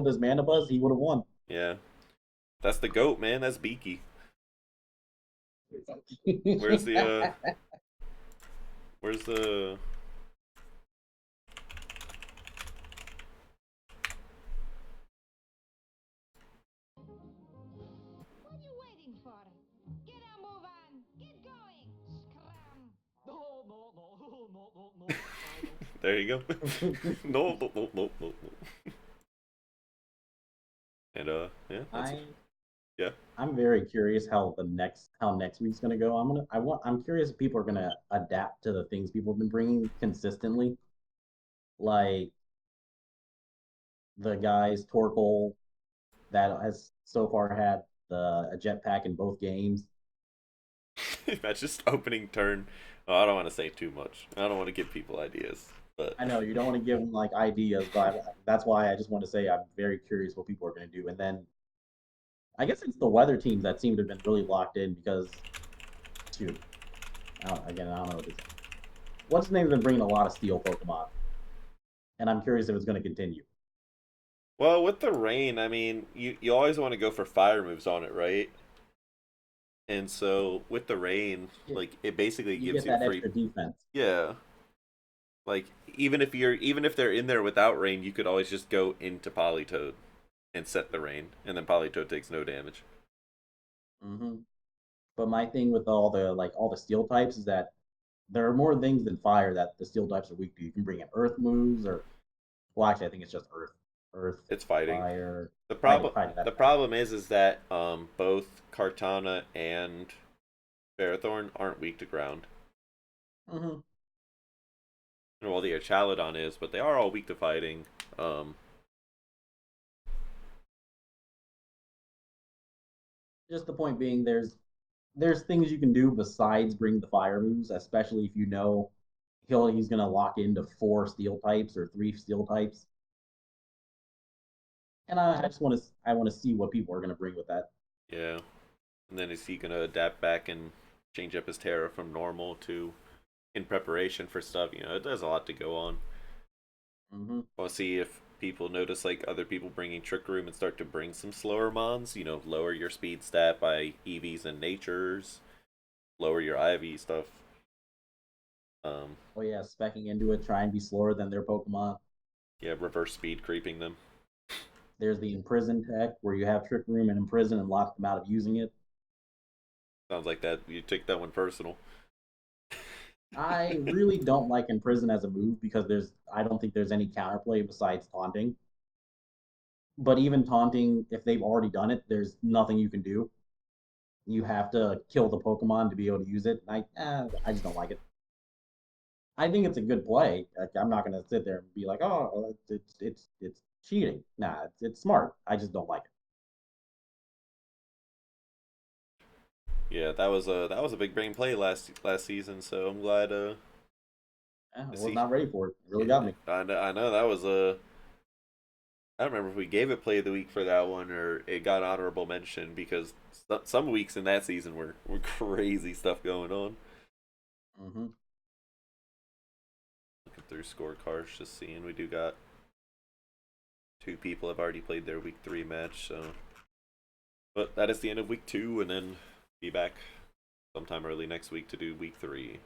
Speaker 2: his Manabuzz, he would have won.
Speaker 1: Yeah, that's the goat, man. That's Beaky. Where's the where's the
Speaker 3: What are you waiting for? Get a move on. Get going. Scram.
Speaker 4: No, no, no, no, no, no, no,
Speaker 1: there you go. No, no, no, no, no, no. And yeah, that's
Speaker 2: I
Speaker 1: yeah.
Speaker 2: I'm very curious how next week's gonna go. I'm curious if people are gonna adapt to the things people have been bringing consistently. Like the guys Torkoal that has so far had a jetpack in both games.
Speaker 1: That's just opening turn. Oh, I don't want to say too much. I don't want to give people ideas, but
Speaker 2: I know you don't want to give them like ideas, but that's why I just want to say I'm very curious what people are going to do. And then I guess it's the weather teams that seem to have been really locked in because, shoot, again, I don't know what to say. What's his name's been bringing a lot of steel Pokemon, and I'm curious if it's going to continue.
Speaker 1: well, with the rain, I mean, you always want to go for fire moves on it, right? And so with the rain,
Speaker 2: Yeah,
Speaker 1: like it basically
Speaker 2: you
Speaker 1: gives
Speaker 2: get
Speaker 1: you
Speaker 2: that
Speaker 1: free.
Speaker 2: extra defense.
Speaker 1: Yeah, like even if they're in there without rain, you could always just go into Politoed and set the rain, and then Politoed takes no damage.
Speaker 2: Hmm. But my thing with all the steel types is that there are more things than fire that the steel types are weak to. You can bring in earth moves, or well, actually, I think it's just earth,
Speaker 1: It's fighting.
Speaker 2: fire,
Speaker 1: The
Speaker 2: fighting,
Speaker 1: problem
Speaker 2: fighting.
Speaker 1: the
Speaker 2: That's right.
Speaker 1: problem is that both Kartana and Ferrothorn aren't weak to ground.
Speaker 2: Hmm.
Speaker 1: Well, the Echalodon is, but they are all weak to fighting. Um,
Speaker 2: Just the point being, there's things you can do besides bring the fire moves, especially if you know he's gonna lock into four steel types or three steel types. And I want to see what people are gonna bring with that.
Speaker 1: yeah. And then is he gonna adapt back and change up his Terra from normal to in preparation for stuff? You know, it does a lot to go on.
Speaker 2: Hmm.
Speaker 1: We'll see if people notice like other people bringing Trick Room and start to bring some slower mons. You know, lower your speed stat by EVs and natures, lower your IV stuff. Um,
Speaker 2: Oh yeah, specking into it, try and be slower than their Pokemon.
Speaker 1: yeah, reverse speed creeping them.
Speaker 2: There's the imprison tech where you have Trick Room and imprison and lock them out of using it.
Speaker 1: Sounds like that you take that one personal.
Speaker 2: I really don't like imprison as a move because I don't think there's any counterplay besides taunting. But even taunting, if they've already done it, there's nothing you can do. You have to kill the Pokemon to be able to use it. I just don't like it. I think it's a good play. Like, I'm not going to sit there and be like, oh, well, it's cheating. Nah, it's smart. I just don't like it.
Speaker 1: Yeah, that was a big brain play last season. So I'm glad
Speaker 2: I
Speaker 1: to
Speaker 2: was
Speaker 1: see.
Speaker 2: not ready for it. It really got
Speaker 1: Yeah,
Speaker 2: me.
Speaker 1: I know that was a. I don't remember if we gave it play of the week for that one or it got honorable mention because some weeks in that season were crazy stuff going on.
Speaker 2: Hmm.
Speaker 1: Looking through scorecards, just seeing we do got two people have already played their week 3 match. So, but that is the end of week 2, and then be back sometime early next week to do week 3.